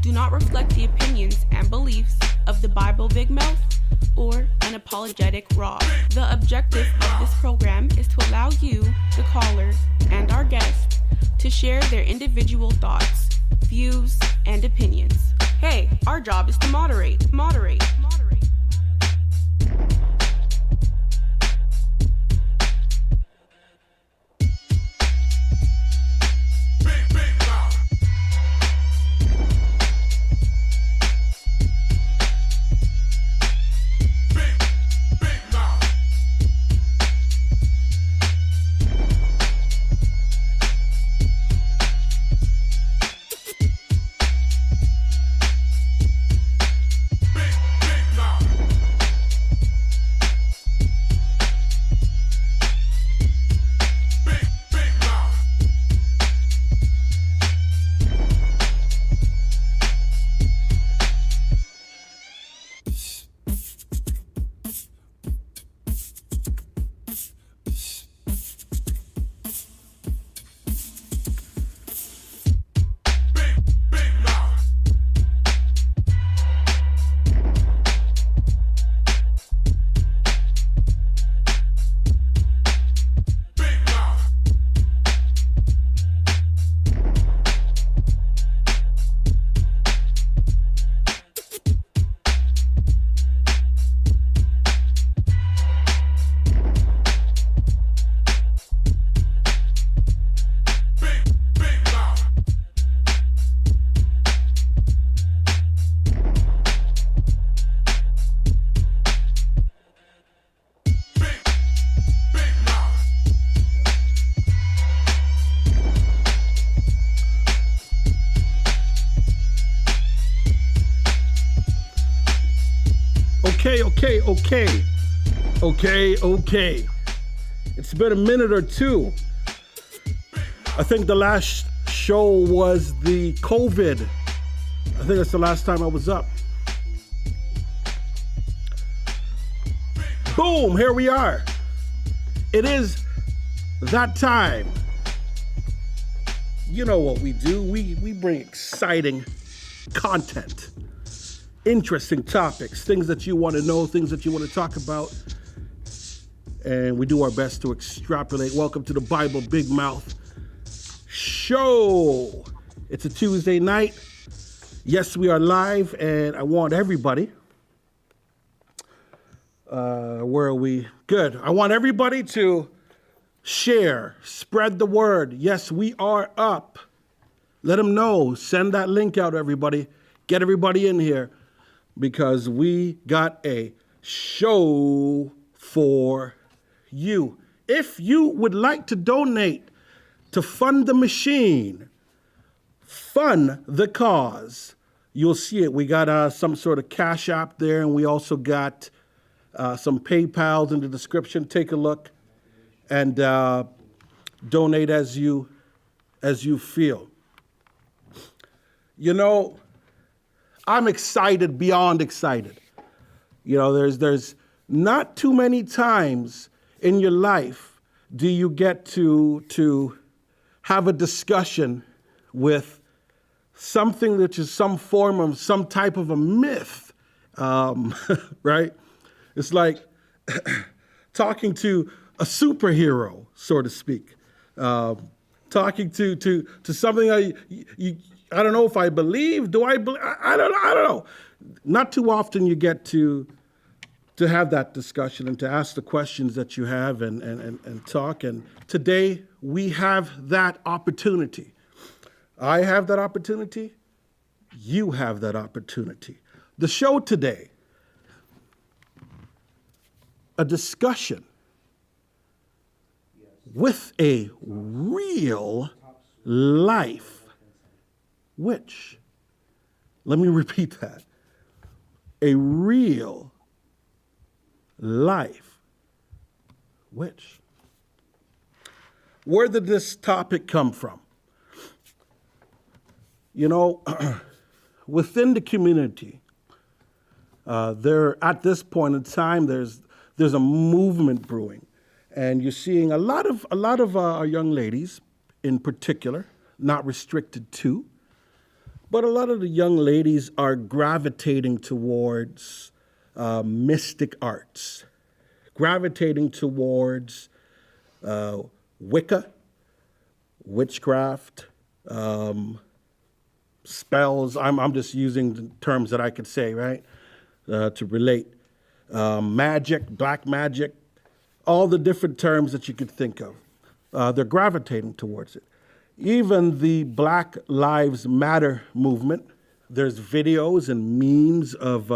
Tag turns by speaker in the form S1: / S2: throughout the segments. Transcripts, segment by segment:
S1: do not reflect the opinions and beliefs of the Bible Big Mouth or Unapologetic Raw. The objective of this program is to allow you, the caller, and our guest to share their individual thoughts, views, and opinions. Hey, our job is to moderate. Okay. It's been a minute or two. I think the last show was the COVID. I think that's the last time I was up. Boom, here we are. It is that time. You know what we do. We bring exciting content. Interesting topics, things that you want to know, things that you want to talk about. And we do our best to extrapolate. Welcome to the Bible Big Mouth Show. It's a Tuesday night. Yes, we are live, and I want everybody. Where are we? Good. I want everybody to share, spread the word. Yes, we are up. Let them know. Send that link out, everybody. Get everybody in here. Because we got a show for you. If you would like to donate to fund the machine, fund the cause, you'll see it. We got some sort of Cash App there, and we also got some PayPals in the description. Take a look and donate as you feel. You know, I'm excited, beyond excited. You know, there's not too many times in your life do you get to have a discussion with something that is some form of some type of a myth, right? It's like talking to a superhero, so to speak. Talking to something I don't know if I believe. Do I believe? I don't know. Not too often you get to have that discussion and to ask the questions that you have and talk. And today we have that opportunity. I have that opportunity. You have that opportunity. The show today, a discussion with a real life witch. Let me repeat that. A real life witch. Where did this topic come from? You know, within the community, at this point in time, there's a movement brewing, and you're seeing a lot of our young ladies, in particular, not restricted to, But a lot of the young ladies are gravitating towards mystic arts, gravitating towards Wicca, witchcraft, spells. I'm just using the terms that I could say, right, to relate. Magic, black magic, all the different terms that you could think of. They're gravitating towards it. Even the Black Lives Matter movement, there's videos and memes of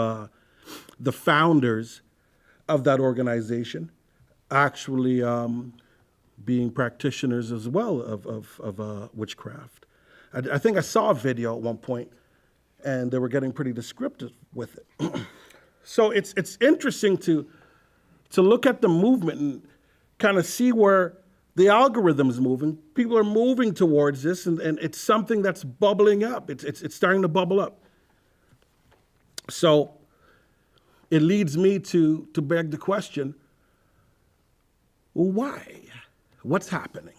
S1: the founders of that organization actually being practitioners as well of witchcraft. I think I saw a video at one point, and they were getting pretty descriptive with it. So it's interesting to look at the movement and kind of see where the algorithm is moving. People are moving towards this, and it's something that's bubbling up. It's starting to bubble up. So it leads me to beg the question, why? What's happening?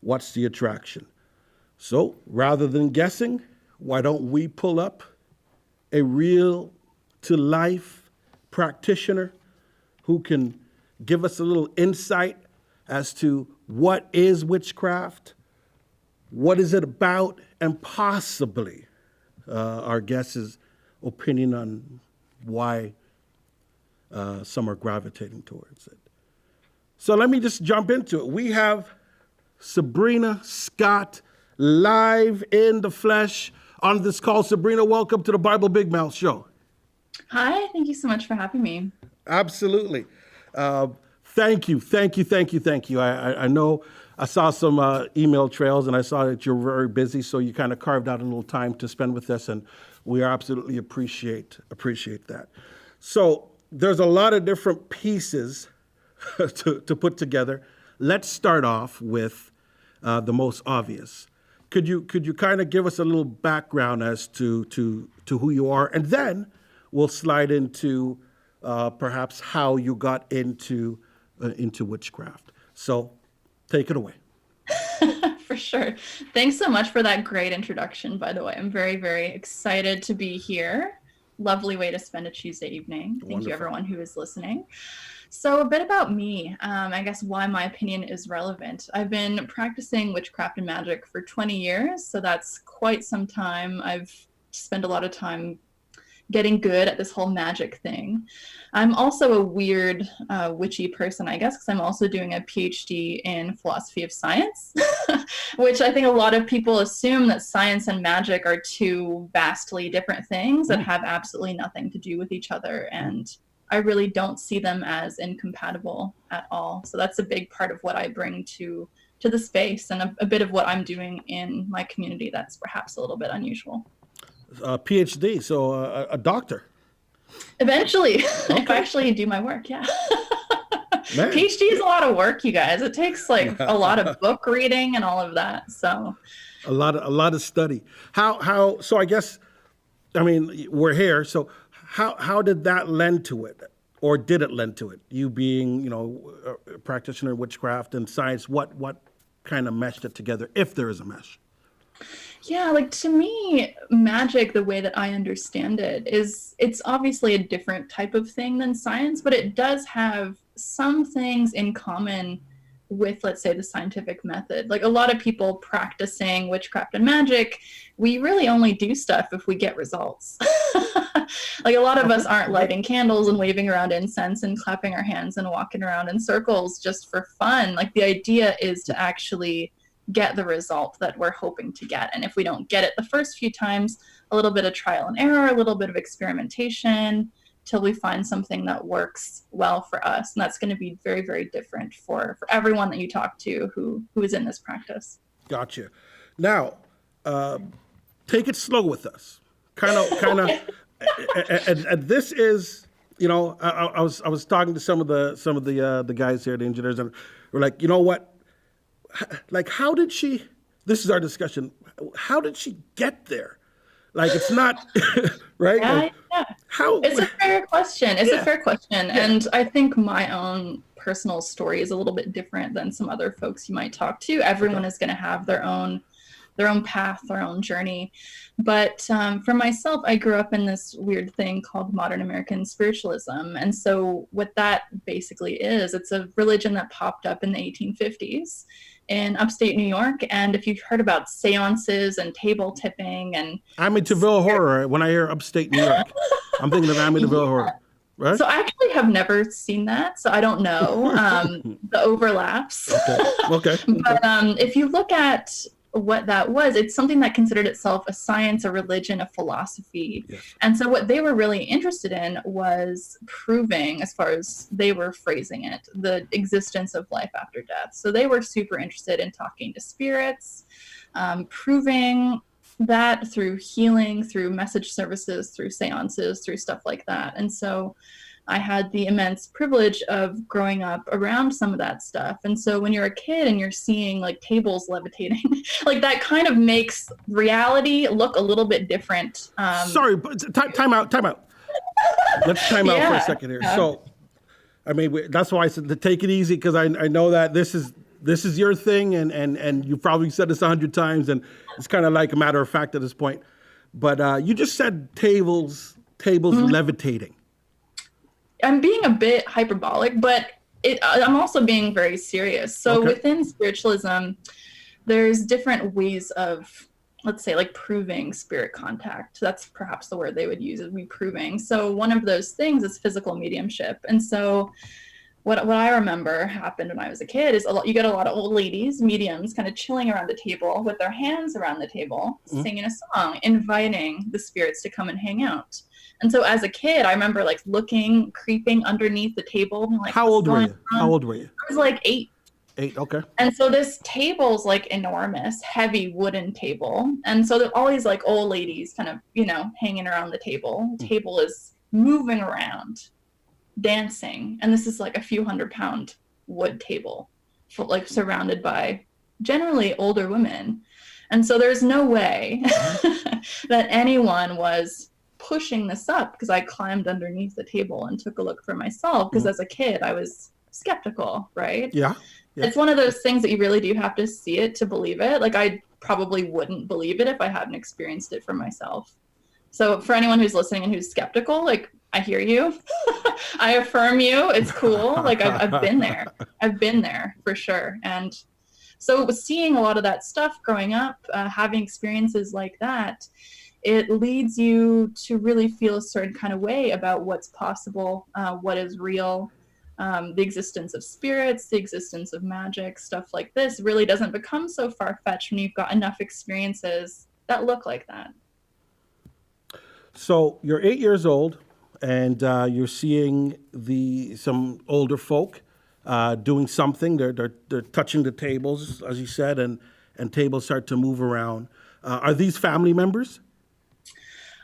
S1: What's the attraction? So rather than guessing, why don't we pull up a real-to-life practitioner who can give us a little insight as to what is witchcraft, what is it about, and possibly our guest's opinion on why some are gravitating towards it. So let me just jump into it. We have Sabrina Scott live in the flesh on this call. Sabrina, welcome to the Bible Big Mouth Show.
S2: Hi, thank you so much for having me.
S1: Absolutely. Thank you. I know I saw some email trails, and I saw that you're very busy, so you kind of carved out a little time to spend with us, and we absolutely appreciate that. So there's a lot of different pieces to put together. Let's start off with the most obvious. Could you kind of give us a little background as to who you are, and then we'll slide into perhaps how you got into witchcraft. So take it away.
S2: For sure. Thanks so much for that great introduction, by the way. I'm very, very excited to be here. Lovely way to spend a Tuesday evening. Thank
S1: Wonderful.
S2: you, everyone who is listening. So a bit about me, I guess why my opinion is relevant. I've been practicing witchcraft and magic for 20 years, so that's quite some time. I've spent a lot of time getting good at this whole magic thing. I'm also a weird, witchy person, I guess, because I'm also doing a PhD in philosophy of science, which I think a lot of people assume that science and magic are two vastly different things that have absolutely nothing to do with each other. And I really don't see them as incompatible at all. So that's a big part of what I bring to the space, and a bit of what I'm doing in my community that's perhaps a little bit unusual.
S1: PhD, so a doctor.
S2: Eventually,
S1: Okay.
S2: if I actually do my work, yeah.
S1: Man.
S2: PhD is a lot of work, you guys. It takes like a lot of book reading and all of that. So
S1: A lot of study. How? So I guess, I mean, we're here. So how did that lend to it, or did it lend to it? You being, a practitioner of witchcraft and science, what kind of meshed it together, if there is a mesh?
S2: yeah, like to me, magic, the way that I understand it, is it's obviously a different type of thing than science, but it does have some things in common with, let's say, the scientific method. Like a lot of people practicing witchcraft and magic, we really only do stuff if we get results. Like a lot of us aren't lighting candles and waving around incense and clapping our hands and walking around in circles just for fun. Like the idea is to actually get the result that we're hoping to get. And if we don't get it the first few times, a little bit of trial and error, a little bit of experimentation, till we find something that works well for us. And that's going to be very, very different for everyone that you talk to who is in this practice.
S1: Gotcha. Now, take it slow with us. Kind of. And this is, I was talking to some of the guys here, the engineers, and we're like, you know what? Like, how did she? This is our discussion. How did she get there? Like, it's not right.
S2: Yeah,
S1: Like,
S2: yeah.
S1: how?
S2: It's a fair question. It's
S1: Yeah.
S2: a fair question.
S1: Yeah.
S2: And I think my own personal story is a little bit different than some other folks you might talk to. Everyone is going to have their own their own path, their own journey. But for myself, I grew up in this weird thing called modern American spiritualism. And so what that basically is, it's a religion that popped up in the 1850s in upstate New York. And if you've heard about seances and table tipping and
S1: Amityville horror, when I hear upstate New York, I'm thinking of Amityville horror. Right?
S2: So I actually have never seen that, so I don't know the overlaps.
S1: Okay.
S2: But if you look at what that was, it's something that considered itself a science, a religion, a philosophy. Yes. And so what they were really interested in was proving, as far as they were phrasing it, the existence of life after death. So they were super interested in talking to spirits, proving that through healing, through message services, through seances, through stuff like that. And so I had the immense privilege of growing up around some of that stuff. And so when you're a kid and you're seeing like tables levitating, like that kind of makes reality look a little bit different.
S1: Sorry, but time out. Let's time out for a second here. So, I mean, that's why I said to take it easy, because I know that this is your thing, and you probably said this 100 times, and it's kind of like a matter of fact at this point. But you just said tables levitating.
S2: I'm being a bit hyperbolic, but I'm also being very serious. So within spiritualism, there's different ways of, let's say, like proving spirit contact. That's perhaps the word they would use, is proving. So one of those things is physical mediumship. And so what I remember happened when I was a kid is you get a lot of old ladies, mediums, kind of chilling around the table with their hands around the table, singing a song, inviting the spirits to come and hang out. And so as a kid, I remember like creeping underneath the table. And, like,
S1: How old were you?
S2: I was like 8.
S1: 8, okay.
S2: And so this table's like enormous, heavy wooden table. And so there's all these like old ladies kind of, hanging around the table. The table is moving around, dancing. And this is like a few 100-pound wood table, like surrounded by generally older women. And so there's no way that anyone was pushing this up, because I climbed underneath the table and took a look for myself, because as a kid I was skeptical, right?
S1: Yeah.
S2: It's one of those things that you really do have to see it to believe it. Like I probably wouldn't believe it if I hadn't experienced it for myself. So for anyone who's listening and who's skeptical, like, I hear you. I affirm you. It's cool. Like I've been there. I've been there for sure. And so seeing a lot of that stuff growing up, having experiences like that, it leads you to really feel a certain kind of way about what's possible, what is real, the existence of spirits, the existence of magic, stuff like this really doesn't become so far-fetched when you've got enough experiences that look like that.
S1: So you're 8 years old, and you're seeing some older folk doing something. They're touching the tables, as you said, and tables start to move around. Are these family members?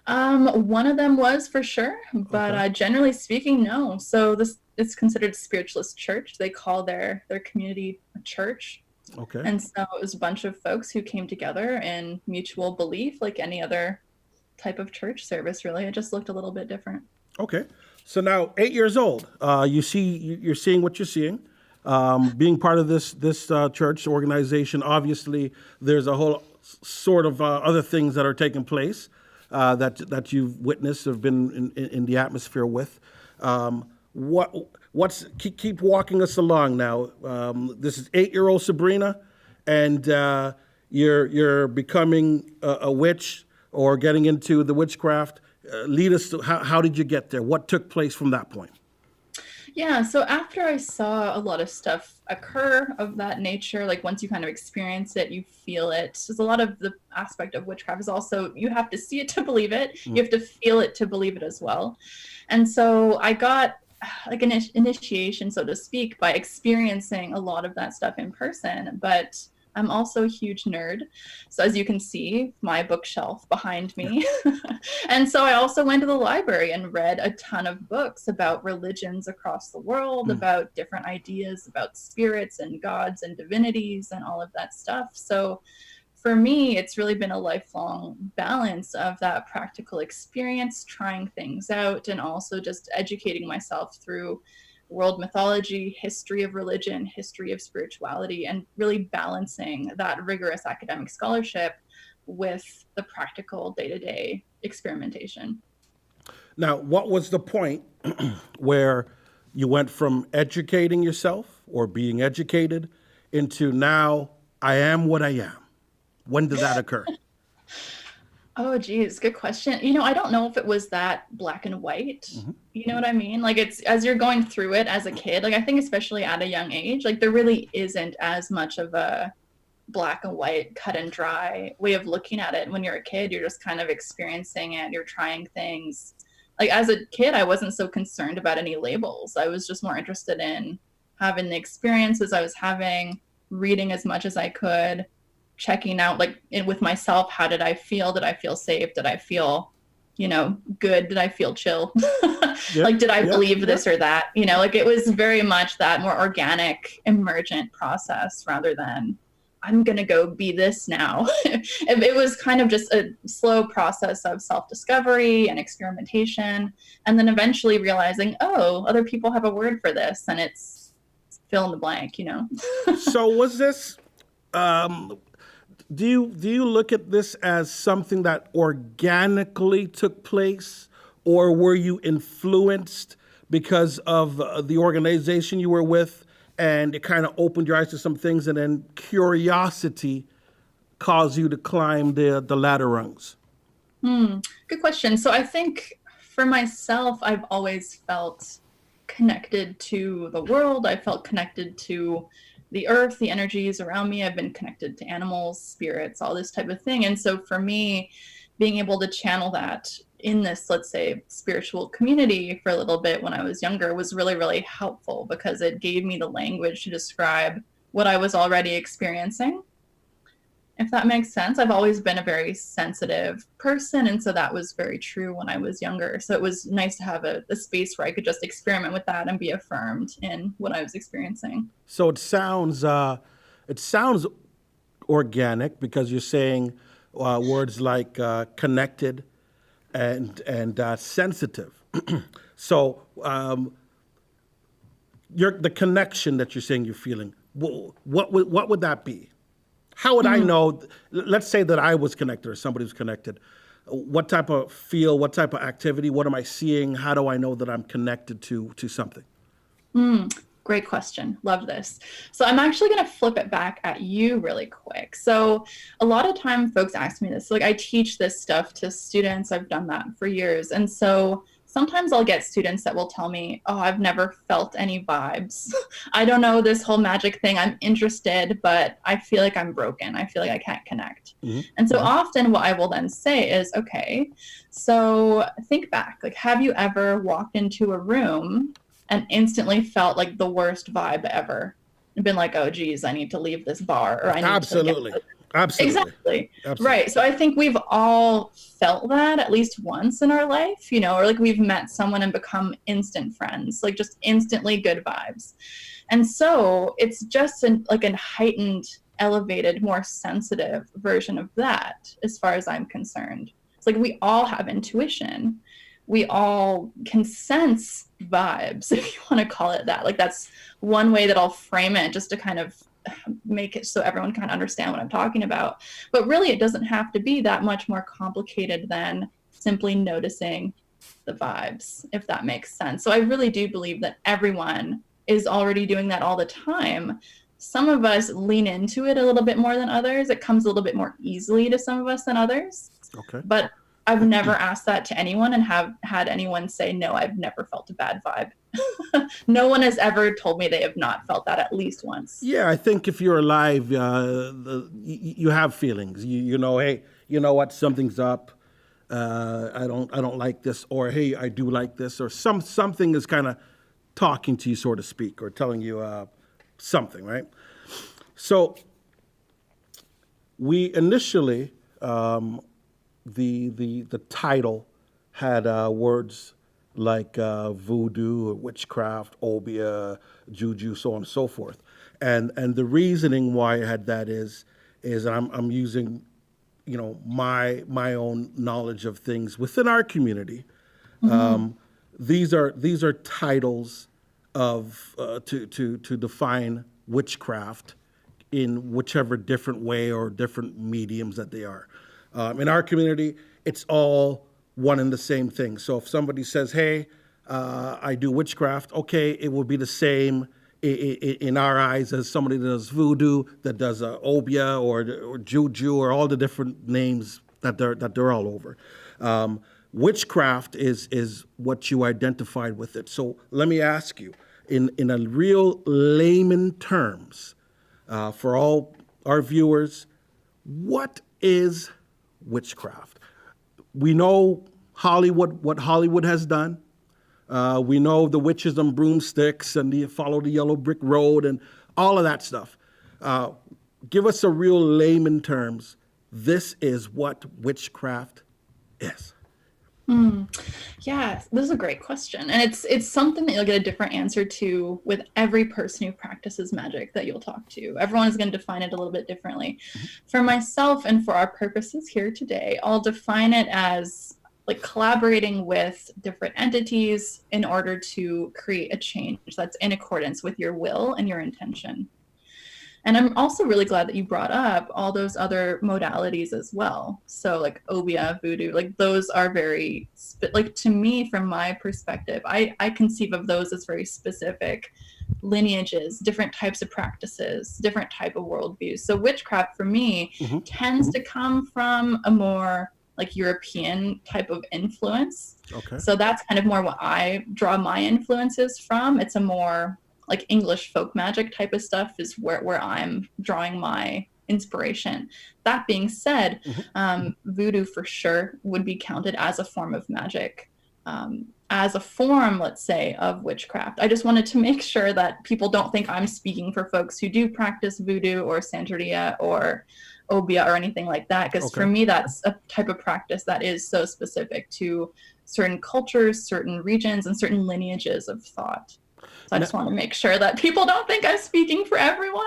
S2: One of them was for sure, but generally speaking, no. So it's considered a spiritualist church. They call their community a church.
S1: Okay.
S2: And so it was a bunch of folks who came together in mutual belief, like any other type of church service, really. It just looked a little bit different.
S1: Okay. So now 8 years old, you're seeing what you're seeing. Being part of this church organization, obviously there's a whole sort of other things that are taking place that you've witnessed, have been in the atmosphere with. Keep walking us along now. This is 8-year-old Sabrina, and you're becoming a witch or getting into the witchcraft. Lead us to how did you get there? What took place from that point?
S2: Yeah, so after I saw a lot of stuff occur of that nature, like once you kind of experience it, you feel it. There's a lot of the aspect of witchcraft is also you have to see it to believe it. You have to feel it to believe it as well. And so I got like an initiation, so to speak, by experiencing a lot of that stuff in person. But I'm also a huge nerd. So as you can see, my bookshelf behind me. And so I also went to the library and read a ton of books about religions across the world, about different ideas, about spirits and gods and divinities and all of that stuff. So for me, it's really been a lifelong balance of that practical experience, trying things out, and also just educating myself through world mythology, history of religion, history of spirituality, and really balancing that rigorous academic scholarship with the practical day-to-day experimentation.
S1: Now, what was the point where you went from educating yourself or being educated into now I am what I am? When did that occur?
S2: Oh, geez, good question. I don't know if it was that black and white. You know what I mean? Like, it's as you're going through it as a kid, like I think especially at a young age, like there really isn't as much of a black and white, cut and dry way of looking at it. When you're a kid, you're just kind of experiencing it, you're trying things. Like as a kid, I wasn't so concerned about any labels. I was just more interested in having the experiences I was having, reading as much as I could, checking out with myself, how did I feel? Did I feel safe? Did I feel, good? Did I feel chill? Like, did I believe this or that? Like it was very much that more organic, emergent process rather than I'm going to go be this now. It was kind of just a slow process of self-discovery and experimentation. And then eventually realizing, oh, other people have a word for this and it's fill in the blank,
S1: So was this, do you look at this as something that organically took place, or were you influenced because of the organization you were with, and it kind of opened your eyes to some things, and then curiosity caused you to climb the ladder rungs?
S2: Good question. So I think for myself, I've always felt connected to the world. I felt connected to the earth, the energies around me. I've been connected to animals, spirits, all this type of thing. And so for me, being able to channel that in this, let's say, spiritual community for a little bit when I was younger was really, really helpful because it gave me the language to describe what I was already experiencing. If that makes sense. I've always been a very sensitive person, and so that was very true when I was younger. So it was nice to have a space where I could just experiment with that and be affirmed in what I was experiencing.
S1: So it sounds organic because you're saying words like connected and sensitive. So the connection that you're saying you're feeling, what would that be? How would I know? Let's say that I was connected or somebody was connected. What type of feel? What type of activity? What am I seeing? How do I know that I'm connected to something?
S2: Great question. Love this. So I'm actually going to flip it back at you really quick. So a lot of time folks ask me this, like I teach this stuff to students. I've done that for years. And so sometimes I'll get students that will tell me, oh, I've never felt any vibes. I don't know this whole magic thing. I'm interested, but I feel like I'm broken. I feel like I can't connect. And so often what I will then say is, okay, so think back, like, have you ever walked into a room and instantly felt like the worst vibe ever and been like, oh, geez, I need to leave this bar, or I need
S1: Absolutely.
S2: to
S1: Absolutely.
S2: Exactly. Right. So I think we've all felt that at least once in our life, or like we've met someone and become instant friends, like just instantly good vibes. And so it's just like a heightened, elevated, more sensitive version of that, as far as I'm concerned. It's like we all have intuition. We all can sense vibes, if you want to call it that. Like that's one way that I'll frame it, just to kind of make it so everyone can understand what I'm talking about. But really, it doesn't have to be that much more complicated than simply noticing the vibes, if that makes sense. So I really do believe that everyone is already doing that all the time. Some of us lean into it a little bit more than others. It comes a little bit more easily to some of us than others.
S1: Okay.
S2: But I've never asked that to anyone and have had anyone say, no, I've never felt a bad vibe. No one has ever told me they have not felt that at least once.
S1: Yeah, I think if you're alive, you have feelings. You know, hey, you know what, something's up. I don't like this, or hey, I do like this, or something is kind of talking to you, so to speak, or telling you something, right? So we initially, the title had words like voodoo, or witchcraft, obeah, juju, so on and so forth. And the reasoning why I had that is I'm using, my own knowledge of things within our community. These are titles of to define witchcraft in whichever different way or different mediums that they are. In our community, it's all one and the same thing. So if somebody says, hey, I do witchcraft, okay, it will be the same in our eyes as somebody that does voodoo, that does obeah or Juju, or all the different names that they're all over. Witchcraft is what you identified with it. So let me ask you, in a real layman terms, for all our viewers, what is witchcraft? We know Hollywood, what Hollywood has done. We know the witches and broomsticks and the follow the yellow brick road and all of that stuff. Give us a real layman terms. This is what witchcraft is.
S2: Yeah, this is a great question. And it's something that you'll get a different answer to with every person who practices magic that you'll talk to. Everyone is going to define it a little bit differently. For myself and for our purposes here today, I'll define it as like collaborating with different entities in order to create a change that's in accordance with your will and your intention. And I'm also really glad that you brought up all those other modalities as well. So like obeah, voodoo, like those are very, like to me, from my perspective, I conceive of those as very specific lineages, different types of practices, different type of worldviews. So witchcraft for me tends to come from a more like European type of influence.
S1: Okay.
S2: So that's kind of more what I draw my influences from. It's a more like English folk magic type of stuff is where I'm drawing my inspiration. That being said, voodoo for sure would be counted as a form of magic, as a form, let's say, of witchcraft. I just wanted to make sure that people don't think I'm speaking for folks who do practice voodoo or Santeria or obeah or anything like that, because for me, that's a type of practice that is so specific to certain cultures, certain regions, and certain lineages of thought. So I just want to make sure that people don't think I'm speaking for everyone.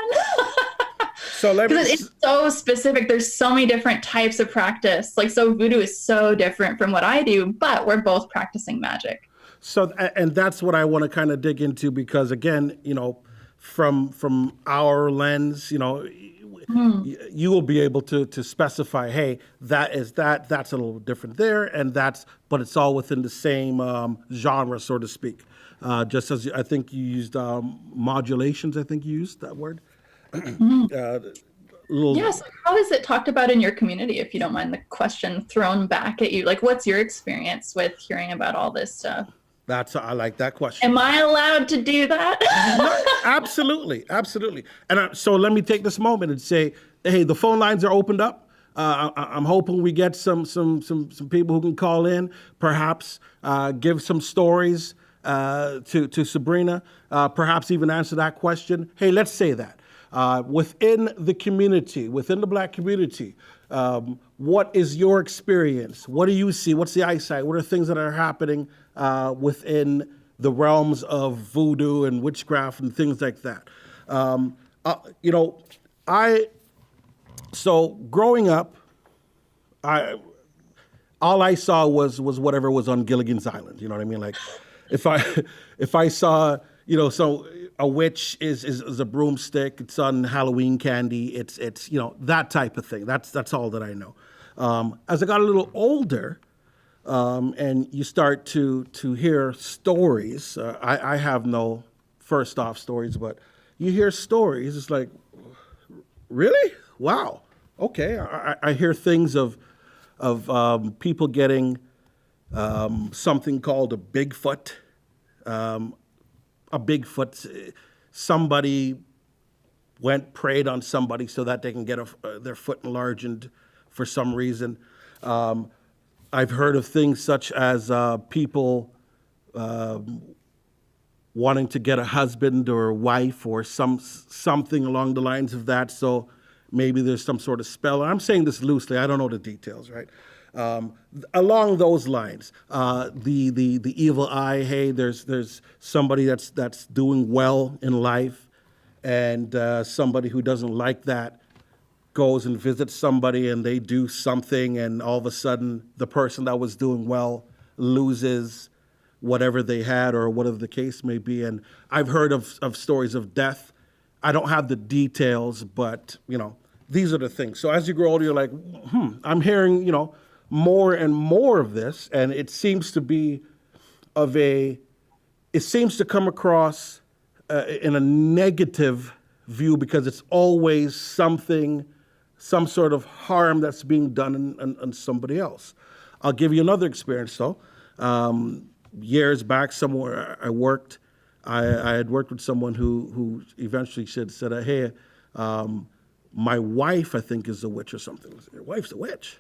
S1: So
S2: because it's so specific. There's so many different types of practice. Like, so voodoo is so different from what I do, but we're both practicing magic.
S1: So, and that's what I want to kind of dig into, because again, you know, from our lens, you know, you will be able to specify, hey, that's a little different there, and but it's all within the same genre, so to speak. Just as I think you used modulations, I think you used that word.
S2: Yes. How is it talked about in your community, if you don't mind the question thrown back at you? Like, what's your experience with hearing about all this stuff?
S1: I like that question.
S2: Am I allowed to do that?
S1: No, absolutely. And so let me take this moment and say, hey, the phone lines are opened up. I'm hoping we get some people who can call in, perhaps give some stories to Sabrina, perhaps even answer that question. Hey, let's say that. Within the community, within the Black community, what is your experience? What do you see? What's the eyesight? What are things that are happening within the realms of voodoo and witchcraft and things like that? You know, so growing up, all I saw was whatever was on Gilligan's Island. You know what I mean? Like, if I saw, you know, so a witch is a broomstick. It's on Halloween candy. It's you know, that type of thing. That's all that I know. As I got a little older, and you start to hear stories. I have no first off stories, but you hear stories. It's like, really? Wow. Okay. I hear things of people getting something called a Bigfoot. Somebody preyed on somebody so that they can get their foot enlarged for some reason. I've heard of things such as people wanting to get a husband or a wife or something along the lines of that. So maybe there's some sort of spell. I'm saying this loosely. I don't know the details, right? Along those lines, the evil eye. Hey, there's somebody that's doing well in life, and somebody who doesn't like that goes and visits somebody, and they do something, and all of a sudden, the person that was doing well loses whatever they had or whatever the case may be. And I've heard of stories of death. I don't have the details, but, these are the things. So as you grow older, you're like, I'm hearing, more and more of this. And it seems to be it seems to come across in a negative view because it's always some sort of harm that's being done on somebody else. I'll give you another experience though. Years back, somewhere I worked, I had worked with someone who eventually said, hey, my wife, I think, is a witch or something. I said, your wife's a witch?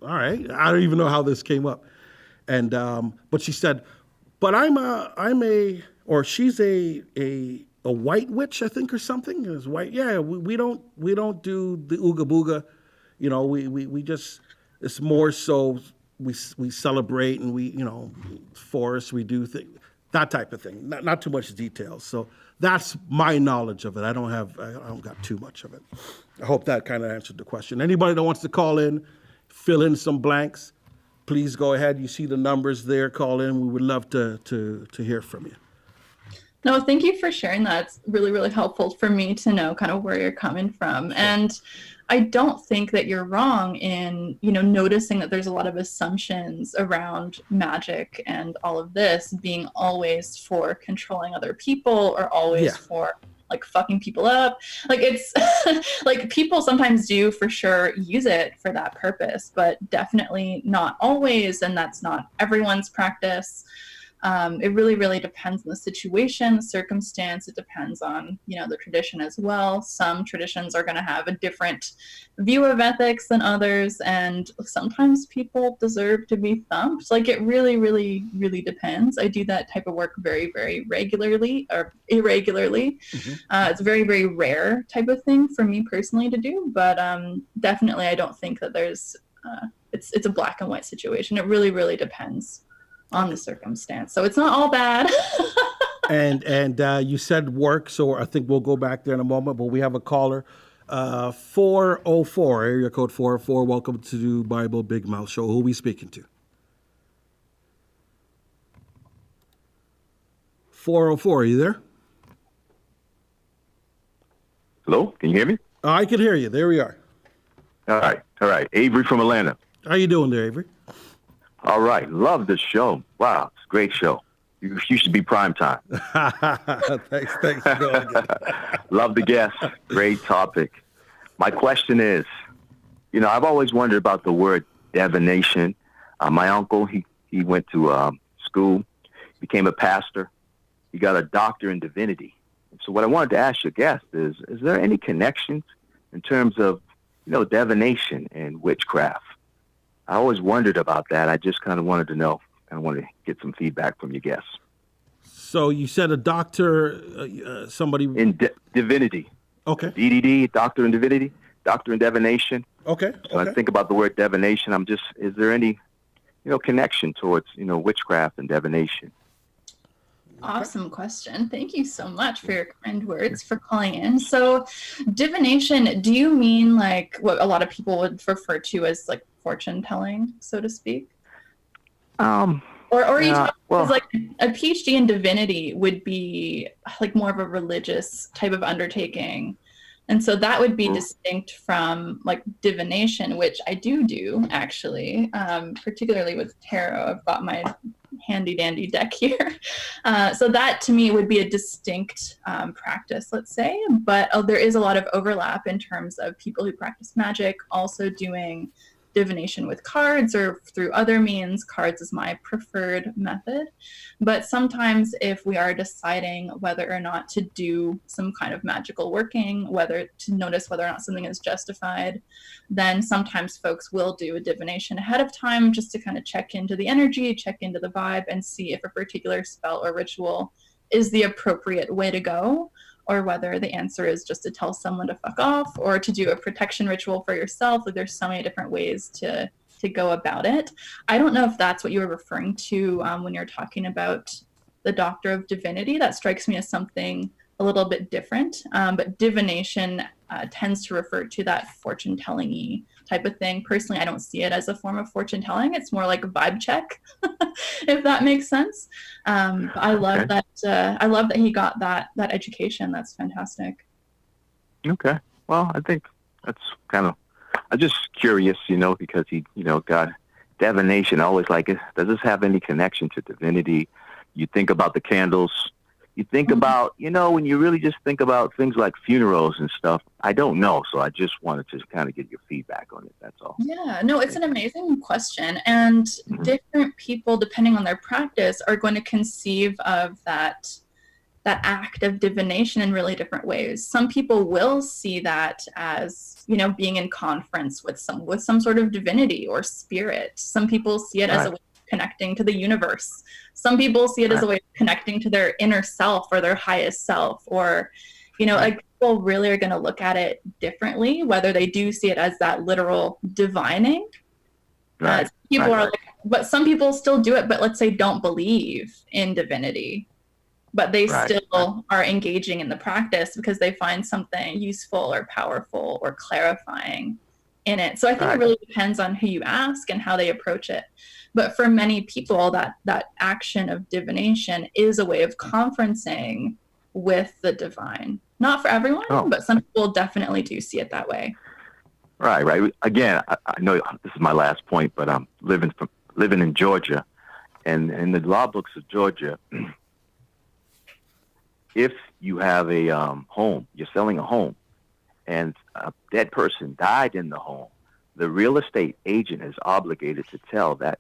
S1: All right. I don't even know how this came up. And, but she said, but she's a white witch, I think, or something. It was white. Yeah, we don't do the ooga booga. We just, it's more so we celebrate and we, forest, we do things, that type of thing. Not too much details. So that's my knowledge of it. I don't got too much of it. I hope that kind of answered the question. Anybody that wants to call in, fill in some blanks, please go ahead. You see the numbers there, call in. We would love to hear from you.
S2: No, thank you for sharing that. It's really, really helpful for me to know kind of where you're coming from. Sure. And I don't think that you're wrong in, noticing that there's a lot of assumptions around magic and all of this being always for controlling other people or always for like fucking people up. Like it's like people sometimes do for sure use it for that purpose, but definitely not always. And that's not everyone's practice. It really, really depends on the situation, the circumstance. It depends on, the tradition as well. Some traditions are going to have a different view of ethics than others. And sometimes people deserve to be thumped. Like it really, really, really depends. I do that type of work very, very regularly or irregularly. Mm-hmm. It's a very, very rare type of thing for me personally to do. But definitely, I don't think that there's, it's a black and white situation. It really, really depends on the circumstance. So it's not all bad.
S1: and you said work, so I think we'll go back there in a moment, but we have a caller, 404, area code 404. Welcome to Bible Big Mouth Show. Who are we speaking to? 404, are you there?
S3: Hello, can you hear me?
S1: I can hear you. There we are.
S3: All right. Avery from Atlanta.
S1: How you doing there, Avery?
S3: All right. Love this show. Wow, it's a great show. You should be prime time.
S1: Thanks.
S3: Love the guest. Great topic. My question is, I've always wondered about the word divination. My uncle, he went to school, became a pastor. He got a doctor in divinity. So what I wanted to ask your guest is there any connections in terms of, divination and witchcraft? I always wondered about that. I just kind of wanted to know. I wanted to get some feedback from your guests.
S1: So you said a doctor, somebody...
S3: In divinity.
S1: Okay.
S3: DDD, doctor in divinity, doctor in divination.
S1: Okay.
S3: So I think about the word divination. Is there any, connection towards, witchcraft and divination?
S2: Awesome question. Thank you so much for your kind words, for calling in. So divination, do you mean like what a lot of people would refer to as like fortune telling, so to speak? Or you talk, like a PhD in divinity would be like more of a religious type of undertaking. And so that would be distinct from like divination, which I do actually, particularly with tarot. I've got my handy dandy deck here. So that to me would be a distinct practice, let's say. But there is a lot of overlap in terms of people who practice magic also doing divination with cards or through other means. Cards is my preferred method. But sometimes if we are deciding whether or not to do some kind of magical working, whether to notice whether or not something is justified, then sometimes folks will do a divination ahead of time just to kind of check into the energy, check into the vibe, and see if a particular spell or ritual is the appropriate way to go, or whether the answer is just to tell someone to fuck off or to do a protection ritual for yourself. Like there's so many different ways to go about it. I don't know if that's what you were referring to when you're talking about the Doctor of Divinity. That strikes me as something a little bit different. But divination tends to refer to that fortune telling-y type of thing. Personally, I don't see it as a form of fortune telling. It's more like a vibe check, if that makes sense. But I love that. I love that he got that education. That's fantastic.
S3: Okay. Well, I think that's kind of, I'm just curious, because he, got divination. I always like it. Does this have any connection to divinity? You think about the candles. You think about, when you really just think about things like funerals and stuff, I don't know. So I just wanted to kind of get your feedback on it. That's all.
S2: Yeah, no, it's an amazing question. And different people, depending on their practice, are going to conceive of that act of divination in really different ways. Some people will see that as, being in conference with some sort of divinity or spirit. Some people see it as a way of connecting to the universe. Some people see it as a way of connecting to their inner self or their highest self, or, like people really are going to look at it differently, whether they do see it as that literal divining. People are like, but some people still do it, but let's say don't believe in divinity, but they still are engaging in the practice because they find something useful or powerful or clarifying in it. So I think it really depends on who you ask and how they approach it. But for many people, that action of divination is a way of conferencing with the divine. Not for everyone, but some people definitely do see it that way.
S3: Right. Again, I know this is my last point, but I'm living in Georgia, and in the law books of Georgia, if you have a home, you're selling a home, and a dead person died in the home, the real estate agent is obligated to tell that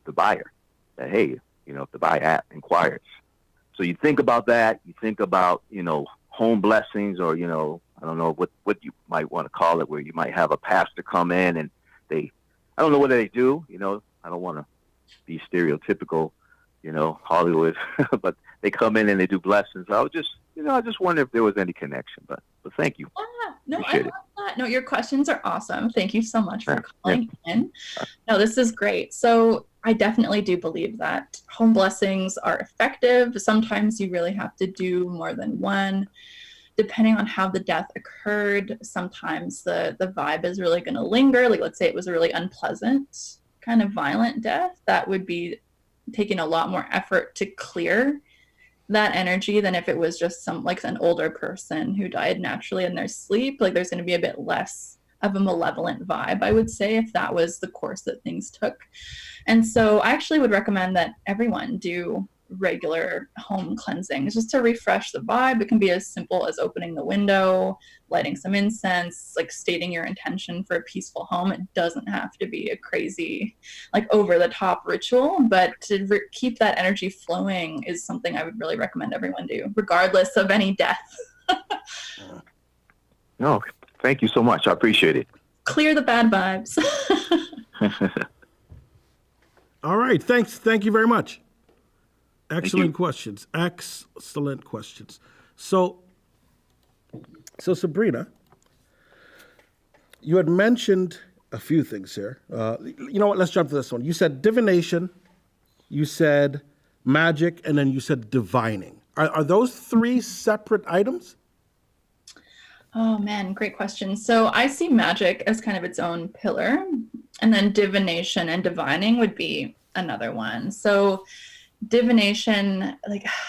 S3: the buyer that, hey, if the buyer inquires. So you think about that. You think about, home blessings, or, I don't know what you might want to call it, where you might have a pastor come in and I don't know what they do. I don't want to be stereotypical, Hollywood, but they come in and they do blessings. I just wonder if there was any connection, but thank you.
S2: No, I love that. No, your questions are awesome. Thank you so much for calling in. No, this is great. So I definitely do believe that home blessings are effective. Sometimes you really have to do more than one. Depending on how the death occurred, sometimes the vibe is really going to linger. Like, let's say it was a really unpleasant, kind of violent death. That would be taking a lot more effort to clear that energy than if it was just an older person who died naturally in their sleep. Like, there's going to be a bit less of a malevolent vibe, I would say, if that was the course that things took. And so I actually would recommend that everyone do regular home cleansings just to refresh the vibe. It can be as simple as opening the window, lighting some incense, like stating your intention for a peaceful home. It doesn't have to be a crazy, over the top ritual, but to keep that energy flowing is something I would really recommend everyone do, regardless of any death.
S3: No, thank you so much. I appreciate it.
S2: Clear the bad vibes.
S1: All right. Thanks. Thank you very much. Excellent questions. Excellent questions. So Sabrina, you had mentioned a few things here. You know what? Let's jump to this one. You said divination, you said magic, and then you said divining. Are those three separate items?
S2: Oh man, great question. So I see magic as kind of its own pillar, and then divination and divining would be another one. So divination,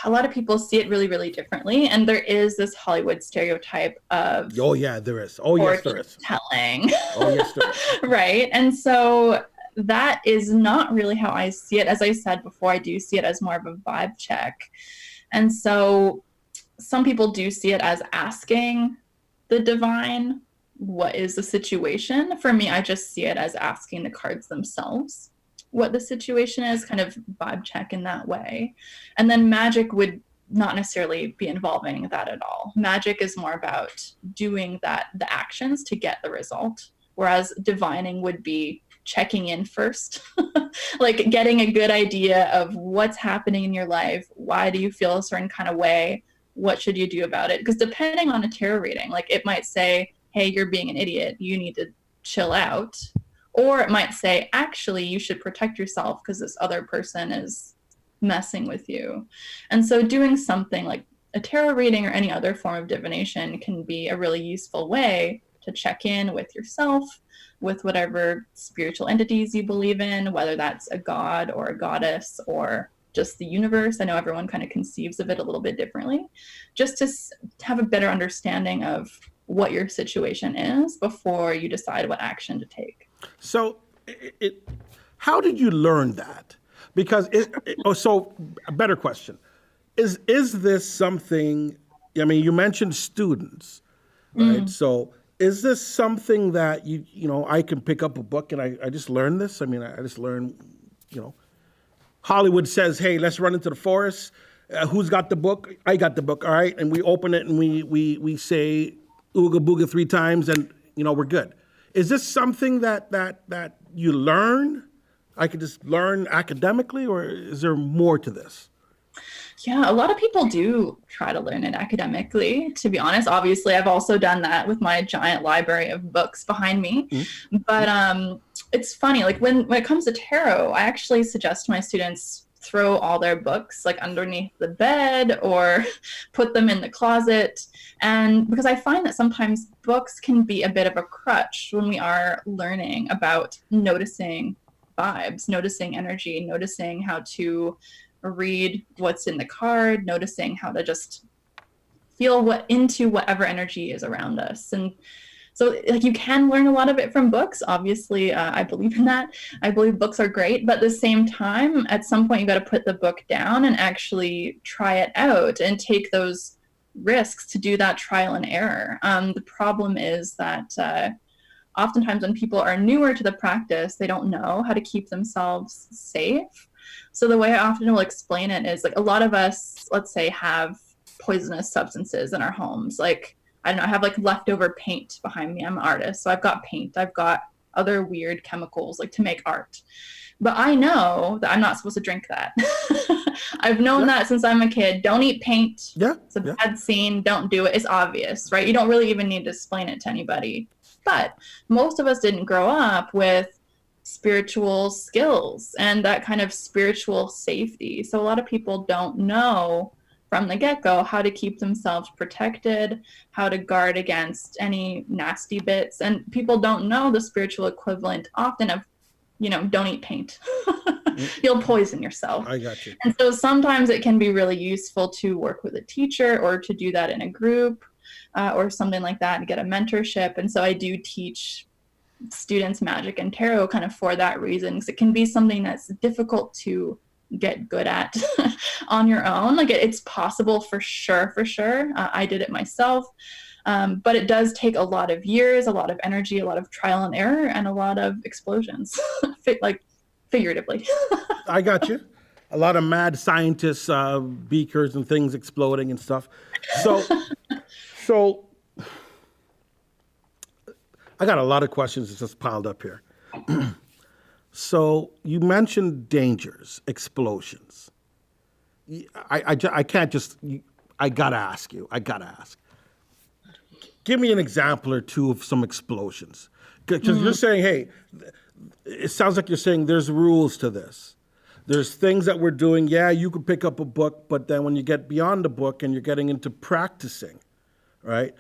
S2: a lot of people see it really, really differently. And there is this Hollywood stereotype of
S1: there is. Oh, yes, there is.
S2: Telling.
S1: Oh, yes, there is.
S2: Right. And so that is not really how I see it. As I said before, I do see it as more of a vibe check. And so some people do see it as asking the divine, what is the situation? For me, I just see it as asking the cards themselves what the situation is, kind of vibe check in that way. And then magic would not necessarily be involving that at all. Magic is more about doing the actions to get the result, whereas divining would be checking in first, getting a good idea of what's happening in your life. Why do you feel a certain kind of way? What should you do about it? Because depending on a tarot reading, it might say, hey, you're being an idiot, you need to chill out. Or it might say, actually, you should protect yourself because this other person is messing with you. And so doing something like a tarot reading or any other form of divination can be a really useful way to check in with yourself, with whatever spiritual entities you believe in, whether that's a god or a goddess or just the universe. I know everyone kind of conceives of it a little bit differently, just to have a better understanding of what your situation is before you decide what action to take.
S1: So, how did you learn that? Because so a better question is this something? I mean, you mentioned students, right? So, is this something that you know I can pick up a book and I just learn this? I mean, I just learn, you know. Hollywood says, "Hey, let's run into the forest. Who's got the book? I got the book. All right." And we open it and we say "ooga booga" 3 times, and you know we're good. Is this something that you learn? I could just learn academically, or is there more to this?
S2: Yeah, a lot of people do try to learn it academically, to be honest. Obviously, I've also done that with my giant library of books behind me. But it's funny, like when it comes to tarot, I actually suggest to my students throw all their books like underneath the bed or put them in the closet. And because I find that sometimes books can be a bit of a crutch when we are learning about noticing vibes, noticing energy, noticing how to read what's in the card, noticing how to just feel into whatever energy is around us. And so like you can learn a lot of it from books. Obviously, I believe in that. I believe books are great, but at the same time, at some point you got to put the book down and actually try it out and take those risks to do that trial and error. The problem is that oftentimes when people are newer to the practice, they don't know how to keep themselves safe. So the way I often will explain it is like a lot of us, let's say, have poisonous substances in our homes. Like, I don't know, I have like leftover paint behind me. I'm an artist, so I've got paint. I've got other weird chemicals like to make art. But I know that I'm not supposed to drink that. I've known that since I'm a kid. Don't eat paint. It's a bad scene. Don't do it. It's obvious, right? You don't really even need to explain it to anybody. But most of us didn't grow up with spiritual skills and that kind of spiritual safety. So a lot of people don't know from the get-go how to keep themselves protected, how to guard against any nasty bits. And people don't know the spiritual equivalent often of, you know, don't eat paint. You'll poison yourself.
S1: I got you.
S2: And so sometimes it can be really useful to work with a teacher or to do that in a group or something like that and get a mentorship. And so I do teach students magic and tarot kind of for that reason, because it can be something that's difficult to get good at on your own. Like it's possible for sure. I did it myself. But it does take a lot of years, a lot of energy, a lot of trial and error, and a lot of explosions, like figuratively.
S1: I got you. A lot of mad scientists, beakers and things exploding and stuff. So I got a lot of questions that just piled up here. So you mentioned dangers, explosions. I can't just, I gotta ask. Give me an example or two of some explosions. Because you're saying, hey, it sounds like you're saying there's rules to this. There's things that we're doing. Yeah, you could pick up a book, but then when you get beyond the book and you're getting into practicing, right?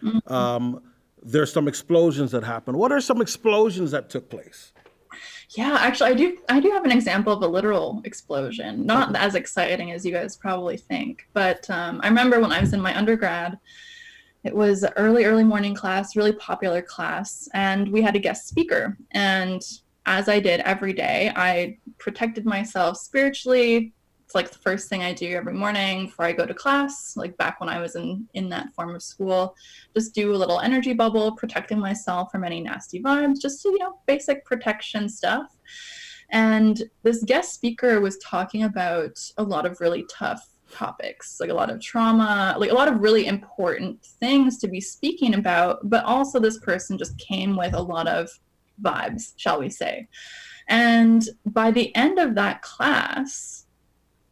S1: There's some explosions that happen. What are some explosions that took place?
S2: Yeah, actually, I do have an example of a literal explosion. Not as exciting as you guys probably think, but I remember when I was in my undergrad, it was early morning class, really popular class, and we had a guest speaker. And as I did every day, I protected myself spiritually. It's like the first thing I do every morning before I go to class, like back when I was in that form of school, just do a little energy bubble, protecting myself from any nasty vibes, just, you know, basic protection stuff. And this guest speaker was talking about a lot of really tough topics, like a lot of trauma, like a lot of really important things to be speaking about, but also this person just came with a lot of vibes, shall we say. And by the end of that class,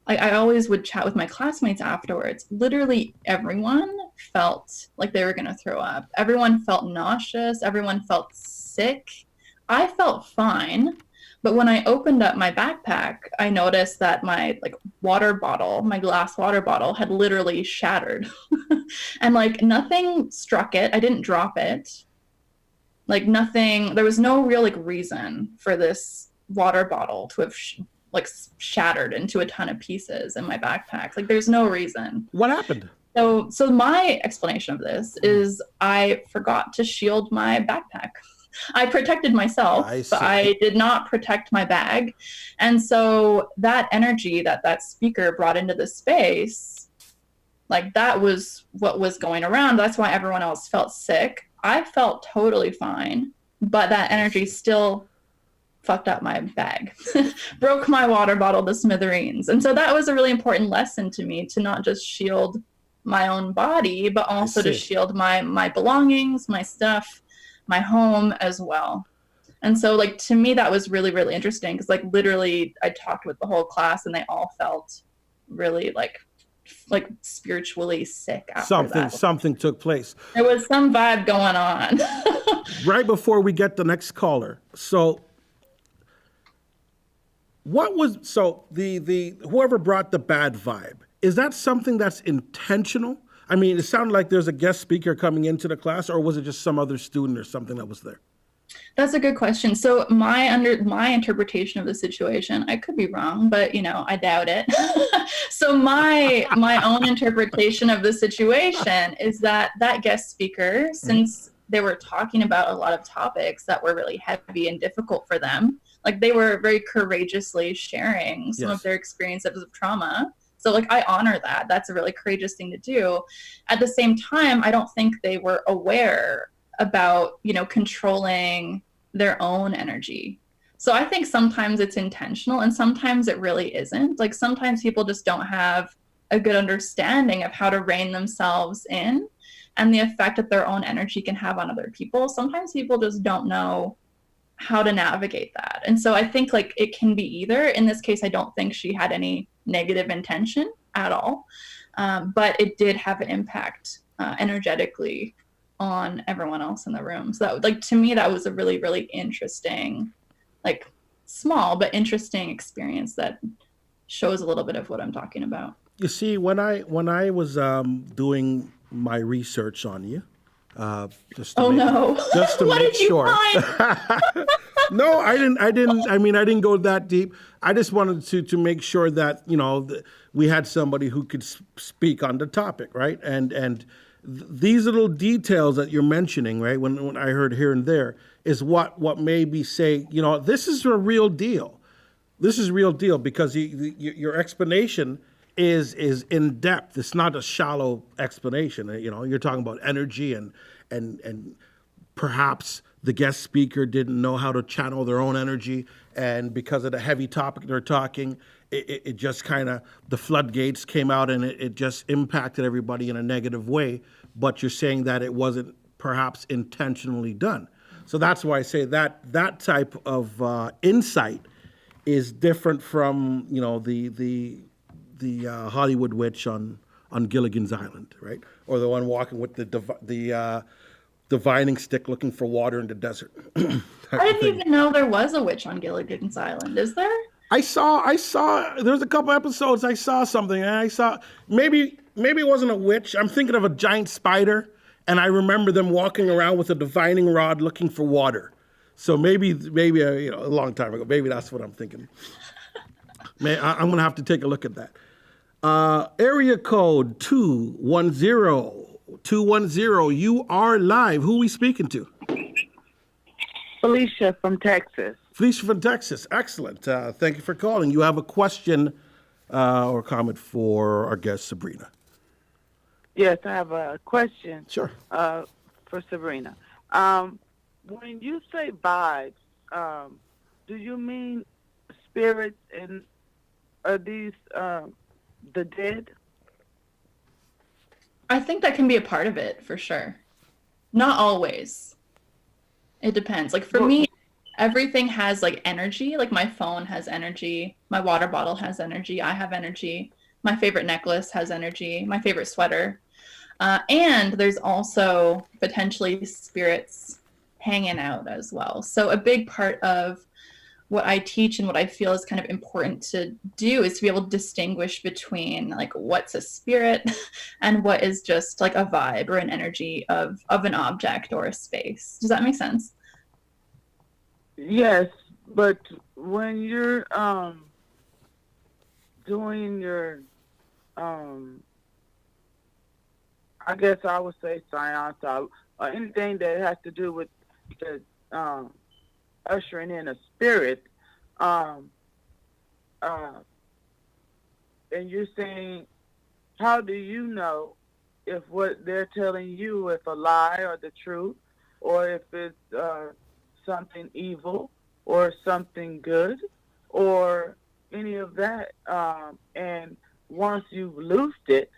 S2: I always would chat with my classmates afterwards. Literally everyone felt like they were going to throw up. Everyone felt nauseous. Everyone felt sick. I felt fine, But when I opened up my backpack, I noticed that my like water bottle, my glass water bottle, had literally shattered. And like nothing struck it. I didn't drop it. Like nothing, there was no real like reason for this water bottle to have shattered into a ton of pieces in my backpack. Like there's no reason.
S1: What happened?
S2: So my explanation of this is I forgot to shield my backpack. I protected myself, but I did not protect my bag. And so that energy that speaker brought into the space, like that was what was going around. That's why everyone else felt sick. I felt totally fine, but that energy still fucked up my bag, broke my water bottle to smithereens. And so that was a really important lesson to me, to not just shield my own body, but also to shield my belongings, my stuff, my home as well. And so like to me that was really, really interesting, because like literally I talked with the whole class and they all felt really like spiritually sick after that.
S1: Something took place.
S2: There was some vibe going on.
S1: Right before we get the next caller, so the whoever brought the bad vibe, is that something that's intentional? I mean, it sounded like there's a guest speaker coming into the class, or was it just some other student or something that was there?
S2: That's a good question. So my interpretation of the situation, I could be wrong, but I doubt it. So my own interpretation of the situation is that guest speaker, since they were talking about a lot of topics that were really heavy and difficult for them, like they were very courageously sharing some of their experiences of trauma. So like I honor that. That's a really courageous thing to do. At the same time, I don't think they were aware about, controlling their own energy. So I think sometimes it's intentional and sometimes it really isn't. Like sometimes people just don't have a good understanding of how to rein themselves in and the effect that their own energy can have on other people. Sometimes people just don't know how to navigate that. And so I think like it can be either. In this case, I don't think she had any negative intention at all, but it did have an impact energetically on everyone else in the room. So that, like, to me, that was a really, really interesting, like small but interesting experience that shows a little bit of what I'm talking about.
S1: You see, when I was doing my research on you, just to make sure. No, I didn't. I mean, I didn't go that deep. I just wanted to make sure that we had somebody who could speak on the topic, right? And these little details that you're mentioning, right? When I heard here and there, is what made me say, this is a real deal. This is real deal because your explanation is in depth. It's not a shallow explanation. You're talking about energy and perhaps the guest speaker didn't know how to channel their own energy, and because of the heavy topic they're talking, it just kind of, the floodgates came out and it just impacted everybody in a negative way. But you're saying that it wasn't perhaps intentionally done. So that's why I say that type of insight is different from the Hollywood witch on Gilligan's Island, right? Or the one walking with the divining stick looking for water in the desert.
S2: I didn't even know there was a witch on Gilligan's Island. Is there?
S1: I saw there's a couple episodes I saw something, and I saw maybe it wasn't a witch. I'm thinking of a giant spider, and I remember them walking around with a divining rod looking for water. So maybe a long time ago. Maybe that's what I'm thinking. I'm gonna have to take a look at that. Area code 210. You are live. Who are we speaking to?
S4: Felicia from Texas.
S1: Felicia from Texas. Excellent. Thank you for calling. You have a question or comment for our guest, Sabrina.
S4: Yes, I have a question.
S1: Sure.
S4: For Sabrina. When you say vibes, do you mean spirits, and are these the dead?
S2: I think that can be a part of it, for sure. Not always. It depends. Like for me, everything has like energy. Like my phone has energy. My water bottle has energy. I have energy. My favorite necklace has energy. My favorite sweater. And there's also potentially spirits hanging out as well. So a big part of what I teach and what I feel is kind of important to do is to be able to distinguish between like what's a spirit and what is just like a vibe or an energy of an object or a space. Does that make sense?
S4: Yes, but when you're doing your I guess I would say science or anything that has to do with the ushering in a spirit, and you're saying, how do you know if what they're telling you is a lie or the truth, or if it's something evil or something good or any of that? And once you've loosed it,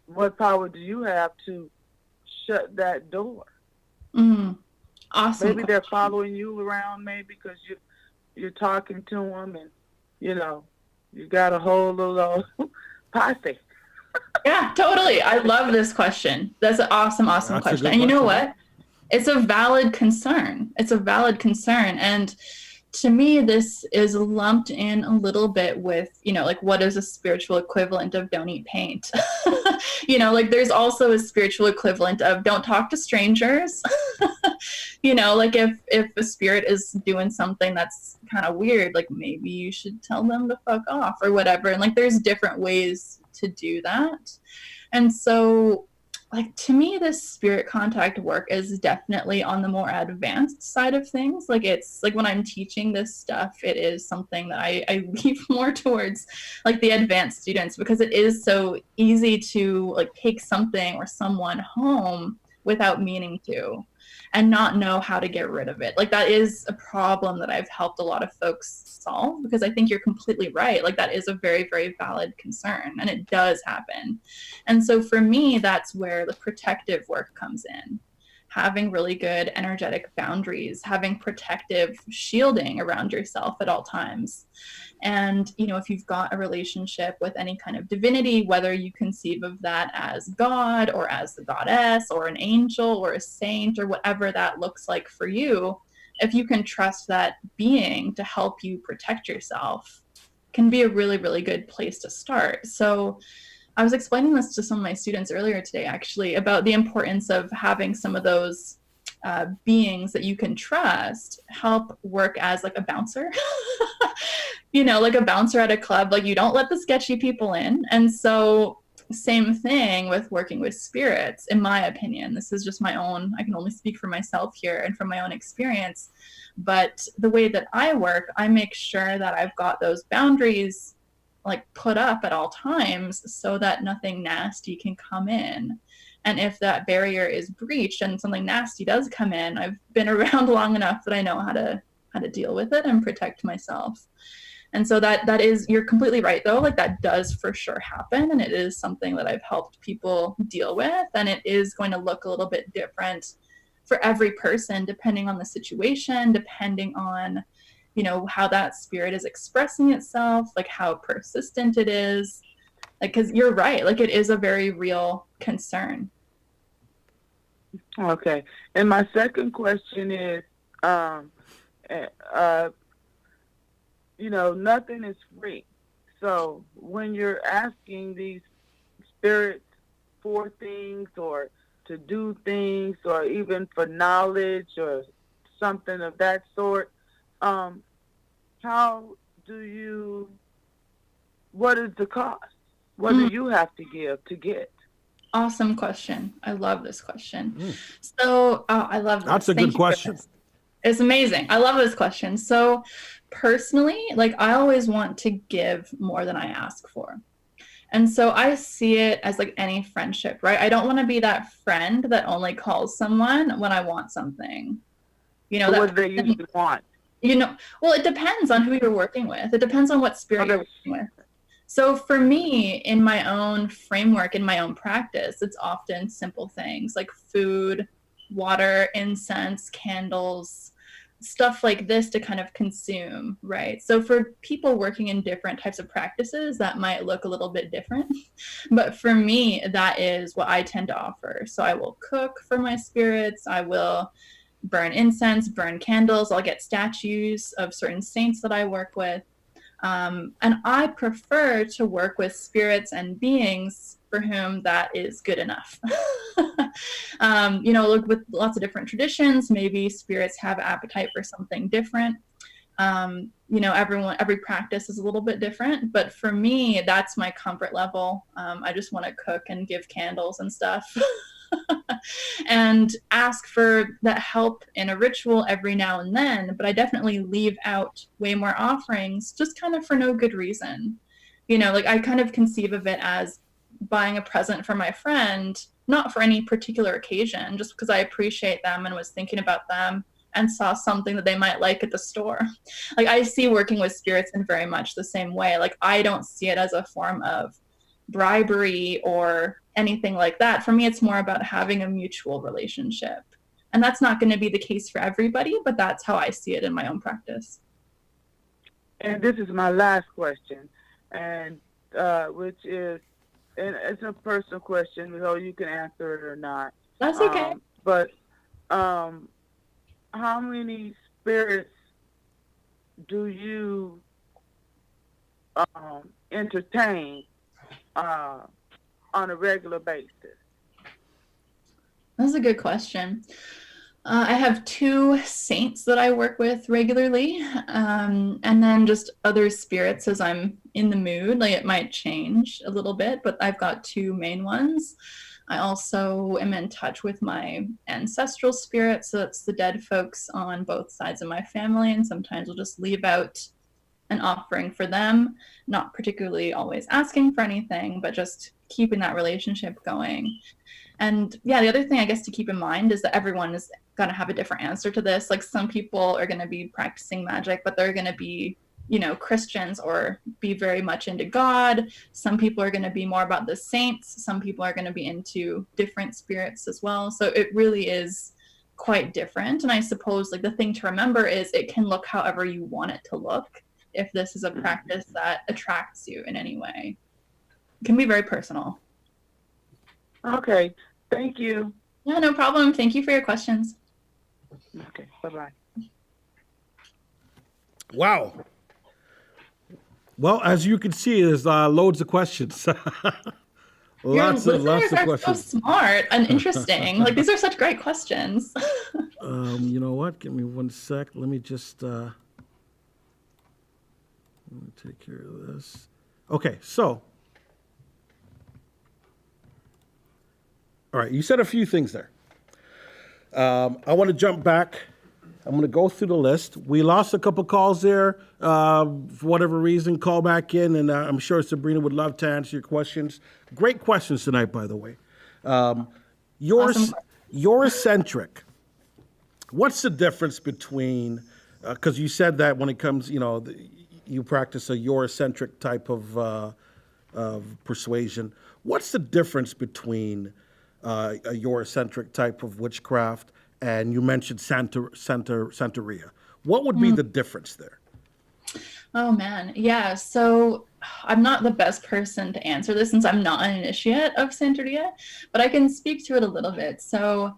S4: what power do you have to shut that door?
S2: Awesome.
S4: Maybe they're following you around, maybe because you're talking to them, and you got a whole little posse.
S2: Yeah, totally. I love this question. That's an awesome
S1: That's
S2: question.
S1: a good
S2: And you know
S1: question.
S2: what? It's a valid concern. It's a valid concern. And to me, this is lumped in a little bit with, like what is a spiritual equivalent of don't eat paint? Like there's also a spiritual equivalent of don't talk to strangers. Like if a spirit is doing something that's kind of weird, like maybe you should tell them to fuck off or whatever. And like there's different ways to do that. And so like to me, this spirit contact work is definitely on the more advanced side of things. Like it's like when I'm teaching this stuff, it is something that I leave more towards like the advanced students, because it is so easy to like take something or someone home without meaning to and not know how to get rid of it. Like that is a problem that I've helped a lot of folks solve, because I think you're completely right. Like that is a very, very valid concern, and it does happen. And so for me, that's where the protective work comes in. Having really good energetic boundaries, having protective shielding around yourself at all times. And, if you've got a relationship with any kind of divinity, whether you conceive of that as God or as the goddess or an angel or a saint or whatever that looks like for you, if you can trust that being to help you protect yourself, can be a really, really good place to start. So I was explaining this to some of my students earlier today, actually, about the importance of having some of those beings that you can trust help work as like a bouncer. Like a bouncer at a club, like you don't let the sketchy people in. And so same thing with working with spirits, in my opinion. This is just my own, I can only speak for myself here and from my own experience. But the way that I work, I make sure that I've got those boundaries like put up at all times so that nothing nasty can come in. And if that barrier is breached and something nasty does come in, I've been around long enough that I know how to deal with it and protect myself. And so that is, you're completely right though, like that does for sure happen, and it is something that I've helped people deal with, and it is going to look a little bit different for every person depending on the situation, depending on how that spirit is expressing itself, like how persistent it is, like, because you're right, like it is a very real concern.
S4: Okay. And my second question is, nothing is free. So when you're asking these spirits for things or to do things or even for knowledge or something of that sort, what is the cost? What do you have to give to get?
S2: Awesome question. I love this question. So I love this.
S1: That's a good question.
S2: It's amazing. I love this question. So personally, like I always want to give more than I ask for. And so I see it as like any friendship, right? I don't want to be that friend that only calls someone when I want something.
S4: What do they usually want?
S2: Well, it depends on who you're working with. It depends on what spirit you're working with. So for me, in my own framework, in my own practice, it's often simple things like food, water, incense, candles, stuff like this to kind of consume, right? So for people working in different types of practices, that might look a little bit different. But for me, that is what I tend to offer. So I will cook for my spirits. I will burn incense, burn candles. I'll get statues of certain saints that I work with. And I prefer to work with spirits and beings for whom that is good enough. Look, with lots of different traditions, maybe spirits have appetite for something different. Every practice is a little bit different, but for me, that's my comfort level. I just want to cook and give candles and stuff. And ask for that help in a ritual every now and then, but I definitely leave out way more offerings just kind of for no good reason. I kind of conceive of it as buying a present for my friend, not for any particular occasion, just because I appreciate them and was thinking about them and saw something that they might like at the store. I see working with spirits in very much the same way. I don't see it as a form of bribery or anything like that. For me, it's more about having a mutual relationship. And that's not going to be the case for everybody, but that's how I see it in my own practice.
S4: And this is my last question, and which is, and it's a personal question, so you can answer it or not.
S2: That's okay.
S4: But how many spirits do you entertain on a regular basis?
S2: That's a good question. I have 2 saints that I work with regularly, and then just other spirits as I'm in the mood. It might change a little bit, but I've got 2 main ones. I also am in touch with my ancestral spirits, so that's the dead folks on both sides of my family, and sometimes we'll just leave out an offering for them, not particularly always asking for anything, but just keeping that relationship going. And yeah, the other thing I guess to keep in mind is that everyone is going to have a different answer to this. Some people are going to be practicing magic, but they're going to be, Christians or be very much into God. Some people are going to be more about the saints. Some people are going to be into different spirits as well. So it really is quite different. And I suppose the thing to remember is it can look however you want it to look. If this is a practice that attracts you in any way, it can be very personal.
S4: Okay. Thank you.
S2: Yeah, no problem. Thank you for your questions.
S4: Okay. Bye-bye.
S1: Wow. Well, as you can see, there's loads of questions. lots of questions.
S2: So smart and interesting. These are such great questions.
S1: You know what? Give me 1 sec. Let me just let me take care of this. Okay, so. All right, you said a few things there. I want to jump back. I'm going to go through the list. We lost a couple calls there for whatever reason. Call back in, and I'm sure Sabrina would love to answer your questions. Great questions tonight, by the way. You're eccentric. What's the difference between, because you said that when it comes, you practice a Eurocentric type of persuasion. What's the difference between a Eurocentric type of witchcraft and you mentioned Santeria? What would be the difference there?
S2: Oh, man. Yeah. So I'm not the best person to answer this since I'm not an initiate of Santeria, but I can speak to it a little bit. So,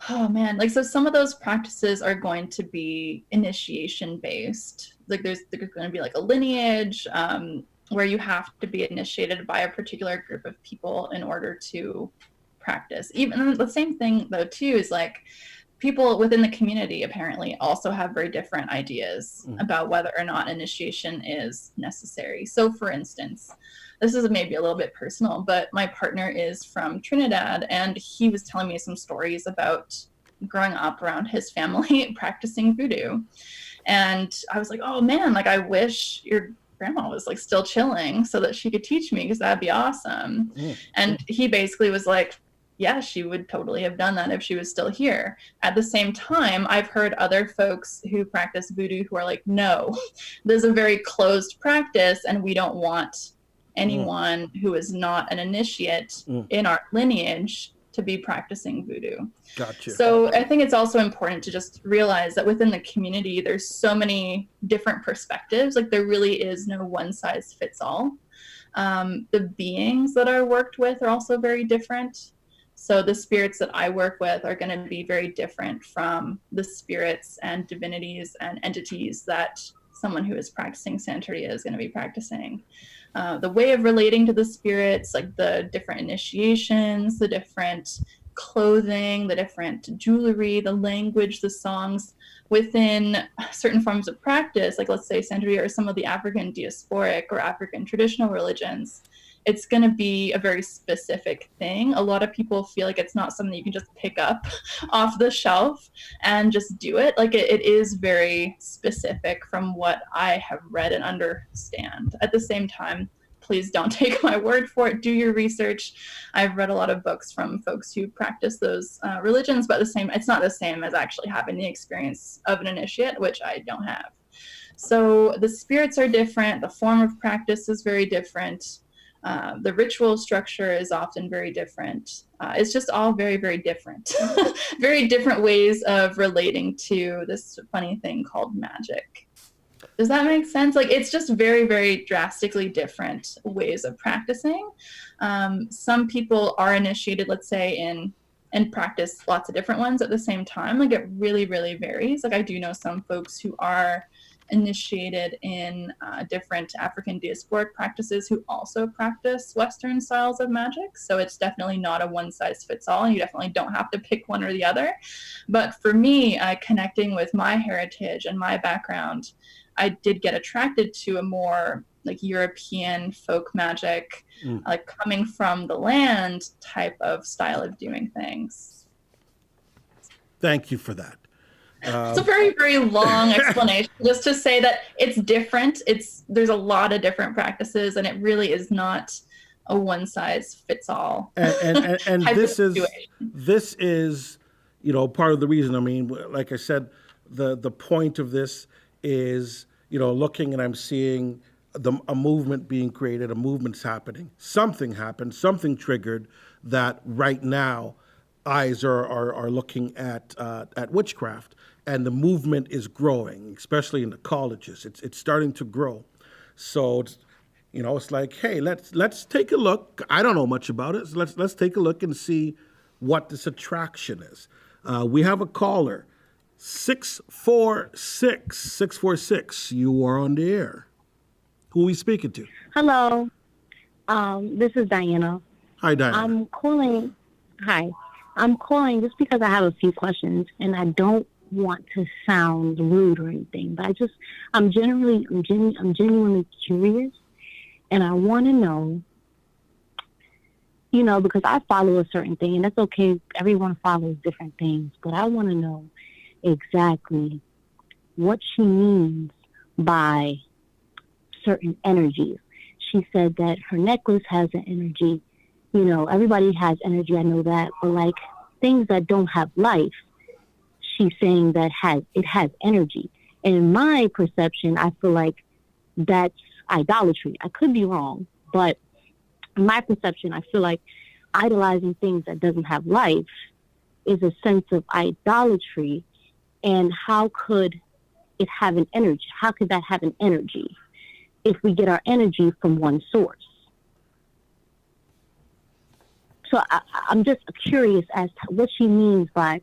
S2: oh, man. So some of those practices are going to be initiation based. There's going to be a lineage where you have to be initiated by a particular group of people in order to practice. Even the same thing though too is people within the community apparently also have very different ideas about whether or not initiation is necessary. So for instance, this is maybe a little bit personal, but my partner is from Trinidad and he was telling me some stories about growing up around his family practicing voodoo. And I was like, oh man, I wish your grandma was still chilling so that she could teach me because that'd be awesome. And he basically was like, yeah, she would totally have done that if she was still here. At the same time, I've heard other folks who practice voodoo who are like, no, this is a very closed practice and we don't want anyone who is not an initiate in our lineage to be practicing voodoo.
S1: Gotcha.
S2: So I think it's also important to just realize that within the community, there's so many different perspectives. There really is no one size fits all. The beings that are worked with are also very different. So the spirits that I work with are going to be very different from the spirits and divinities and entities that someone who is practicing Santeria is going to be practicing. The way of relating to the spirits, like the different initiations, the different clothing, the different jewelry, the language, the songs within certain forms of practice, like let's say Santeria or some of the African diasporic or African traditional religions, it's going to be a very specific thing. A lot of people feel like it's not something you can just pick up off the shelf and just do it. Like it is very specific from what I have read and understand. At the same time, please don't take my word for it. Do your research. I've read a lot of books from folks who practice those religions, but it's not the same as actually having the experience of an initiate, which I don't have. So the spirits are different. The form of practice is very different. The ritual structure is often very different. It's just all very, very different. Very different ways of relating to this funny thing called magic. Does that make sense? Like, it's just very, very drastically different ways of practicing. Some people are initiated, let's say, and practice lots of different ones at the same time. Like, it really, really varies. Like, I do know some folks who are initiated in different African diasporic practices who also practice Western styles of magic. So it's definitely not a one size fits all, and you definitely don't have to pick one or the other. But for me, connecting with my heritage and my background, I did get attracted to a more like European folk magic, like coming from the land type of style of doing things.
S1: Thank you for that.
S2: It's a very, very long explanation just to say that it's different. There's a lot of different practices, and it really is not a one size fits all.
S1: And this is, you know, part of the reason. I mean, like I said, the point of this is, you know, looking and I'm seeing a movement being created, a movement's happening. Something happened, something triggered that right now eyes are looking at witchcraft. And the movement is growing, especially in the colleges. It's starting to grow. So, you know, it's like, hey, let's take a look. I don't know much about it. So let's take a look and see what this attraction is. We have a caller, 646. You are on the air. Who are we speaking to?
S5: Hello. This is Diana.
S1: Hi, Diana.
S5: I'm calling just because I have a few questions, and I don't want to sound rude or anything, but I'm genuinely curious, and I want to know, you know, because I follow a certain thing, and that's okay. Everyone follows different things, but I want to know exactly what she means by certain energies. She said that her necklace has an energy. You know, everybody has energy. I know that, but like things that don't have life, she's saying that it has energy. And in my perception, I feel like that's idolatry. I could be wrong, but in my perception, I feel like idolizing things that doesn't have life is a sense of idolatry. And how could it have an energy? How could that have an energy if we get our energy from one source? So I'm just curious as to what she means by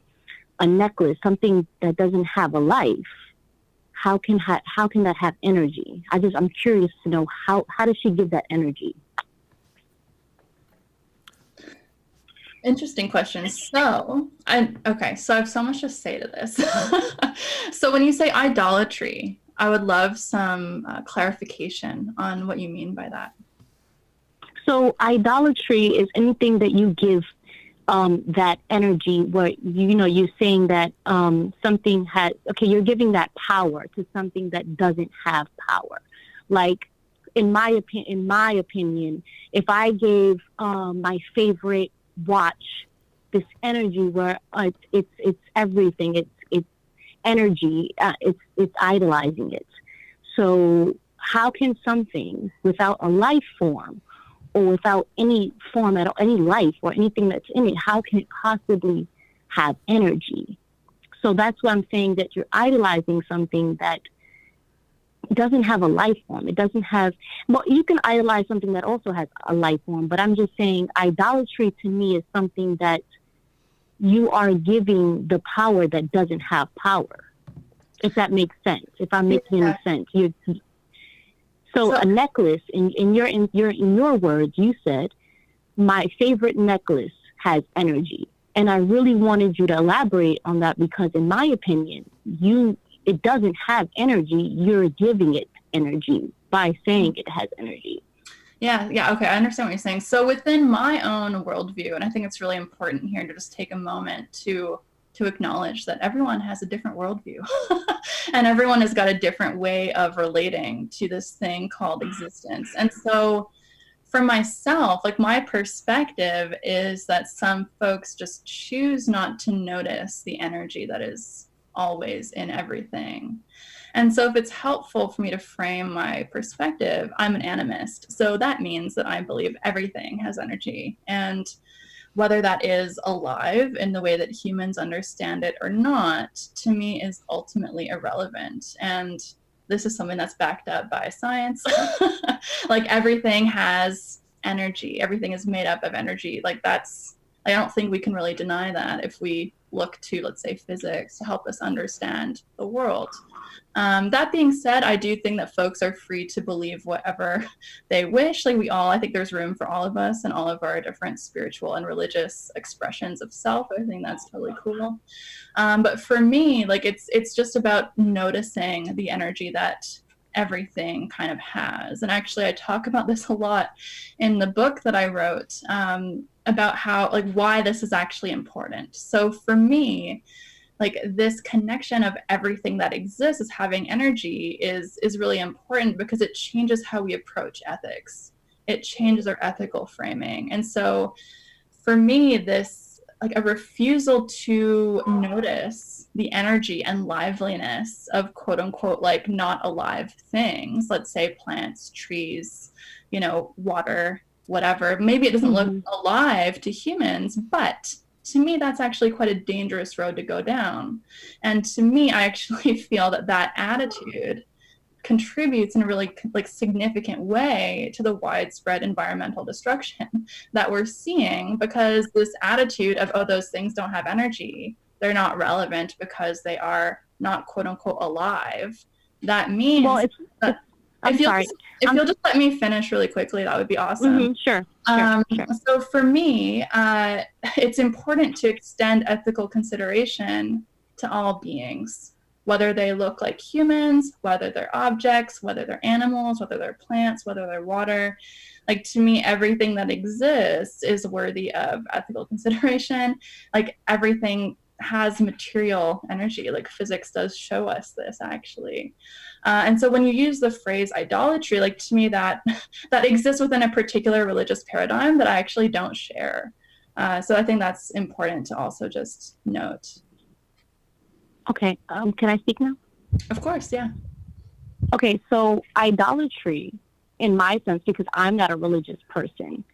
S5: a necklace, something that doesn't have a life. How can that have energy? I'm curious to know how does she give that energy?
S2: Interesting question. So I have so much to say to this. So when you say idolatry, I would love some clarification on what you mean by that.
S5: So idolatry is anything that you give that energy where, you know, you're saying that something you're giving that power to something that doesn't have power. Like in my opinion, if I gave my favorite watch this energy where it's everything, it's energy, it's idolizing it. So how can something without a life form or without any form at all, any life or anything that's in it, how can it possibly have energy? So that's why I'm saying that you're idolizing something that doesn't have a life form. It doesn't have, well, you can idolize something that also has a life form, but I'm just saying idolatry to me is something that you are giving the power that doesn't have power, if that makes sense, if I'm making any sense. So a necklace, in your words, you said, my favorite necklace has energy. And I really wanted you to elaborate on that because in my opinion, it doesn't have energy. You're giving it energy by saying it has energy.
S2: Yeah, okay, I understand what you're saying. So within my own worldview, and I think it's really important here to just take a moment to acknowledge that everyone has a different worldview and everyone has got a different way of relating to this thing called existence. And so for myself, like my perspective is that some folks just choose not to notice the energy that is always in everything. And so if it's helpful for me to frame my perspective, I'm an animist. So that means that I believe everything has energy. And whether that is alive in the way that humans understand it or not, to me is ultimately irrelevant. And this is something that's backed up by science. Like everything has energy. Everything is made up of energy. Like I don't think we can really deny that if we look to, let's say, physics to help us understand the world. That being said, I do think that folks are free to believe whatever they wish. Like I think there's room for all of us and all of our different spiritual and religious expressions of self. I think that's totally cool. But for me, like it's just about noticing the energy that everything kind of has. And actually, I talk about this a lot in the book that I wrote about how, like, why this is actually important. So for me, like this connection of everything that exists as having energy is really important because it changes how we approach ethics. It changes our ethical framing. And so for me, this, like a refusal to notice the energy and liveliness of quote unquote, like not alive things, let's say plants, trees, water, whatever. Maybe it doesn't look alive to humans, but to me, that's actually quite a dangerous road to go down. And to me, I actually feel that attitude contributes in a really significant way to the widespread environmental destruction that we're seeing, because this attitude of, oh, those things don't have energy, they're not relevant because they are not quote unquote alive. That means if you'll just let me finish really quickly, that would be awesome.
S5: Sure.
S2: So for me, it's important to extend ethical consideration to all beings, whether they look like humans, whether they're objects, whether they're animals, whether they're plants, whether they're water. Like, to me, everything that exists is worthy of ethical consideration. Like, everything has material energy. Like, physics does show us this, actually. And so when you use the phrase idolatry, like, to me, that exists within a particular religious paradigm that I actually don't share. So I think that's important to also just note.
S5: Okay. Can I speak now?
S2: Of course, yeah.
S5: Okay, so idolatry, in my sense, because I'm not a religious person,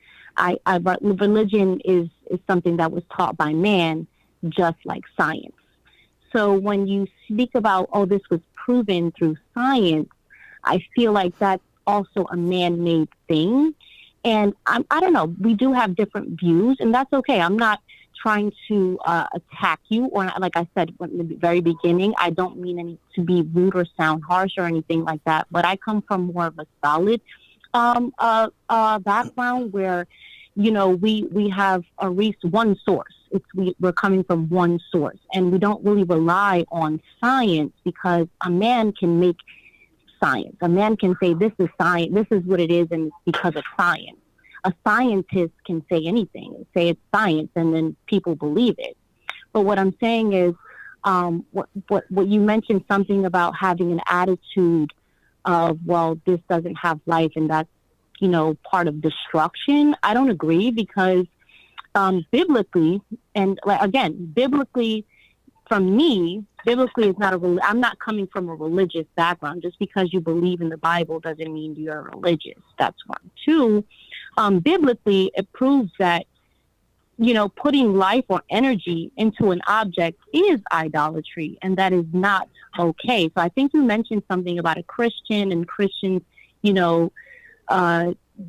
S5: religion is something that was taught by man, just like science. So when you speak about, oh, this was proven through science, I feel like that's also a man-made thing. And I don't know, we do have different views, and that's okay. I'm not trying to attack you, or like I said in the very beginning, I don't mean to be rude or sound harsh or anything like that, but I come from more of a solid background where, we have at least one source. We're coming from one source, and we don't really rely on science, because a man can make science. A man can say, this is science, this is what it is, and it's because of science. A scientist can say anything, say it's science, and then people believe it. But what I'm saying is, what you mentioned, something about having an attitude of, well, this doesn't have life, and that's, part of destruction. I don't agree, because biblically, and again, biblically, from me, biblically is not I'm not coming from a religious background. Just because you believe in the Bible doesn't mean you're religious. That's one. Two, biblically, it proves that putting life or energy into an object is idolatry, and that is not okay. So I think you mentioned something about a Christian and Christians,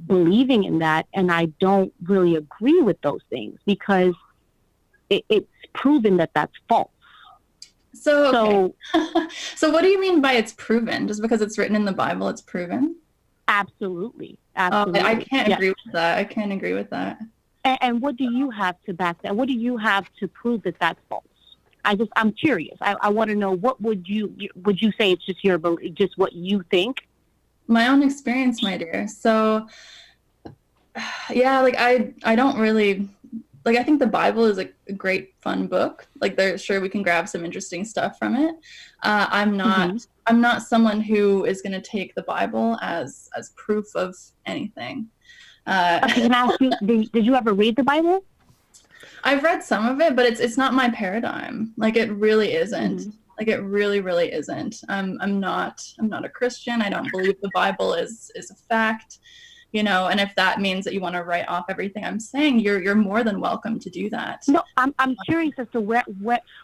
S5: believing in that, and I don't really agree with those things because it's proven that that's false.
S2: So so what do you mean by it's proven? Just because it's written in the Bible, it's proven?
S5: Absolutely.
S2: I can't agree with that. I can't agree with that.
S5: And what do you have to back that? What do you have to prove that that's false? I'm curious. I want to know, what would you say it's just just what you think?
S2: My own experience, my dear. So yeah, like I don't really, like, I think the Bible is a great fun book. Like, sure, we can grab some interesting stuff from it. I'm not someone who is going to take the Bible as proof of anything.
S5: Okay, can I ask you, did you ever read the Bible?
S2: I've read some of it, but it's not my paradigm. Like, it really isn't. Mm-hmm. Like, it really, really isn't. I'm not a Christian. I don't believe the Bible is a fact, and if that means that you want to write off everything I'm saying, you're more than welcome to do that.
S5: No, I'm curious as to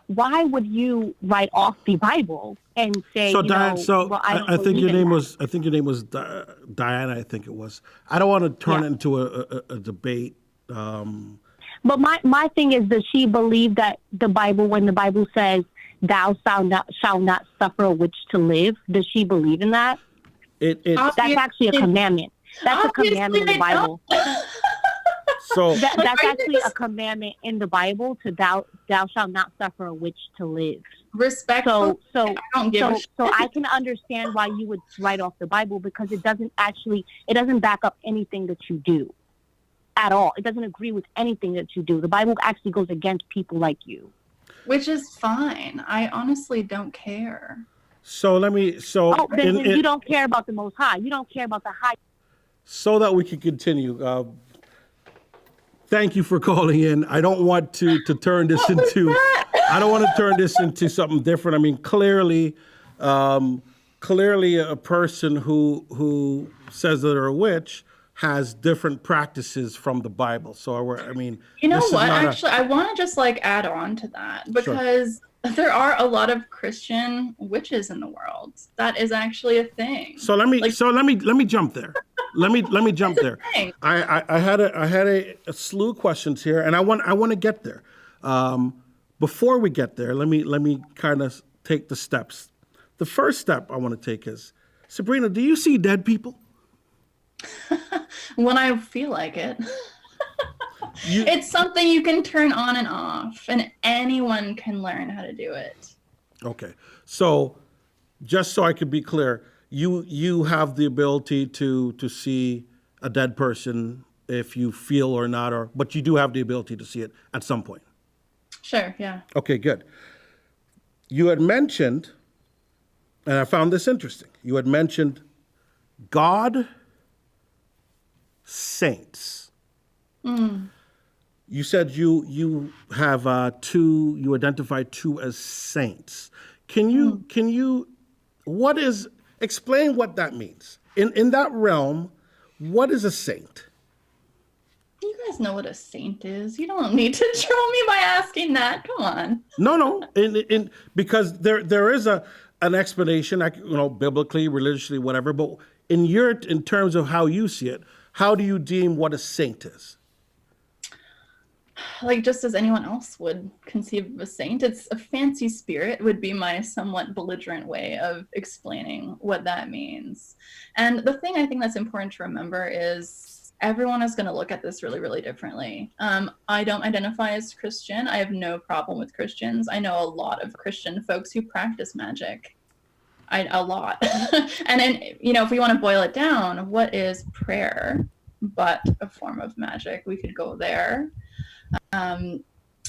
S5: why would you write off the Bible and say,
S1: so Diane, I think your name was Diana, I think it was. I don't want to turn it into a debate.
S5: But my thing is, does she believe that the Bible, when the Bible says, "Thou shall not suffer a witch to live," does she believe in that? That's actually a commandment. That's a commandment in the Bible.
S1: So
S5: that's actually a commandment in the Bible, to thou shalt not suffer a witch to live.
S2: Respect.
S5: So I can understand why you would write off the Bible, because it doesn't back up anything that you do at all. It doesn't agree with anything that you do. The Bible actually goes against people like you.
S2: Which is fine. I honestly don't care.
S1: So then you
S5: don't care about the Most High. You don't care about the high.
S1: So that we can continue. Thank you for calling in. I don't want to turn this into. I don't want to turn this into something different. I mean, clearly, a person who says that they're a witch has different practices from the Bible. So
S2: you know what? Actually, I want to just add on to that, because there are a lot of Christian witches in the world. That is actually a thing.
S1: So let me jump there. Let me jump there. I had a slew of questions here, and I want to get there. Before we get there, let me kind of take the steps. The first step I want to take is, Sabrina, do you see dead people?
S2: When I feel like it. It's something you can turn on and off, and anyone can learn how to do it. Okay.
S1: So just so I could be clear, you have the ability to see a dead person if you feel or not, but you do have the ability to see it at some point.
S2: Sure, yeah.
S1: Okay, good. You had mentioned, and I found this interesting, you had mentioned God, saints. You said you have you identify two as saints. Can you explain what that means? In that realm, what is a saint?
S2: You guys know what a saint is. You don't need to troll me by asking that. Come on.
S1: No. Because there is an explanation, biblically, religiously, whatever. But in terms of how you see it, how do you deem what a saint is?
S2: Just as anyone else would conceive of a saint, it's a fancy spirit, would be my somewhat belligerent way of explaining what that means. And the thing I think that's important to remember is everyone is going to look at this really, really differently. I don't identify as Christian. I have no problem with Christians. I know a lot of Christian folks who practice magic. A lot. And then, if we want to boil it down, what is prayer but a form of magic? We could go there.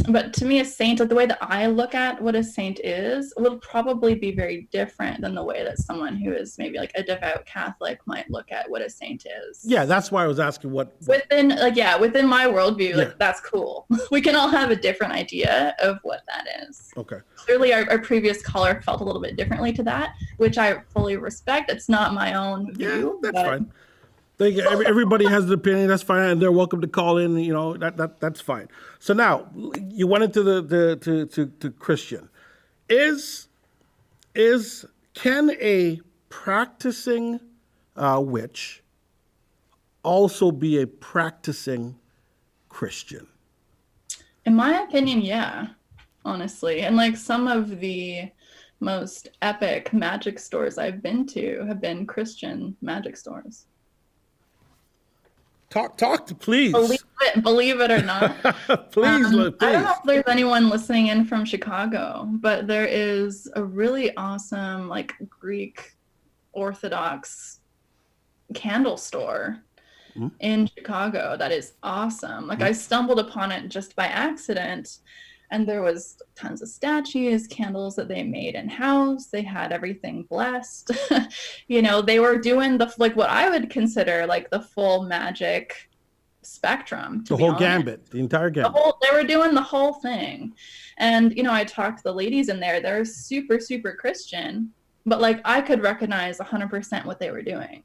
S2: But to me, a saint, the way that I look at what a saint is, will probably be very different than the way that someone who is maybe a devout Catholic might look at what a saint is.
S1: Yeah, that's why I was asking what.
S2: Within my worldview, that's cool. We can all have a different idea of what that is.
S1: Okay.
S2: Clearly, our previous caller felt a little bit differently to that, which I fully respect. It's not my own view.
S1: Yeah, that's fine. Everybody has an opinion. That's fine, and they're welcome to call in. You know, that's fine. So now you went into to Christian. Can a practicing witch also be a practicing Christian?
S2: In my opinion, yeah, honestly. And like some of the most epic magic stores I've been to have been Christian magic stores.
S1: Talk to please.
S2: Believe it or not.
S1: Please.
S2: I don't know if there's anyone listening in from Chicago, but there is a really awesome like Greek Orthodox candle store in Chicago that is awesome. Like I stumbled upon it just by accident, and there was tons of statues, candles that they made in-house. They had everything blessed. You know, they were doing what I would consider like the full magic spectrum.
S1: The whole gambit, the entire gambit.
S2: They were doing the whole thing. And, you know, I talked to the ladies in there. They're super, super Christian, but like I could recognize 100% what they were doing.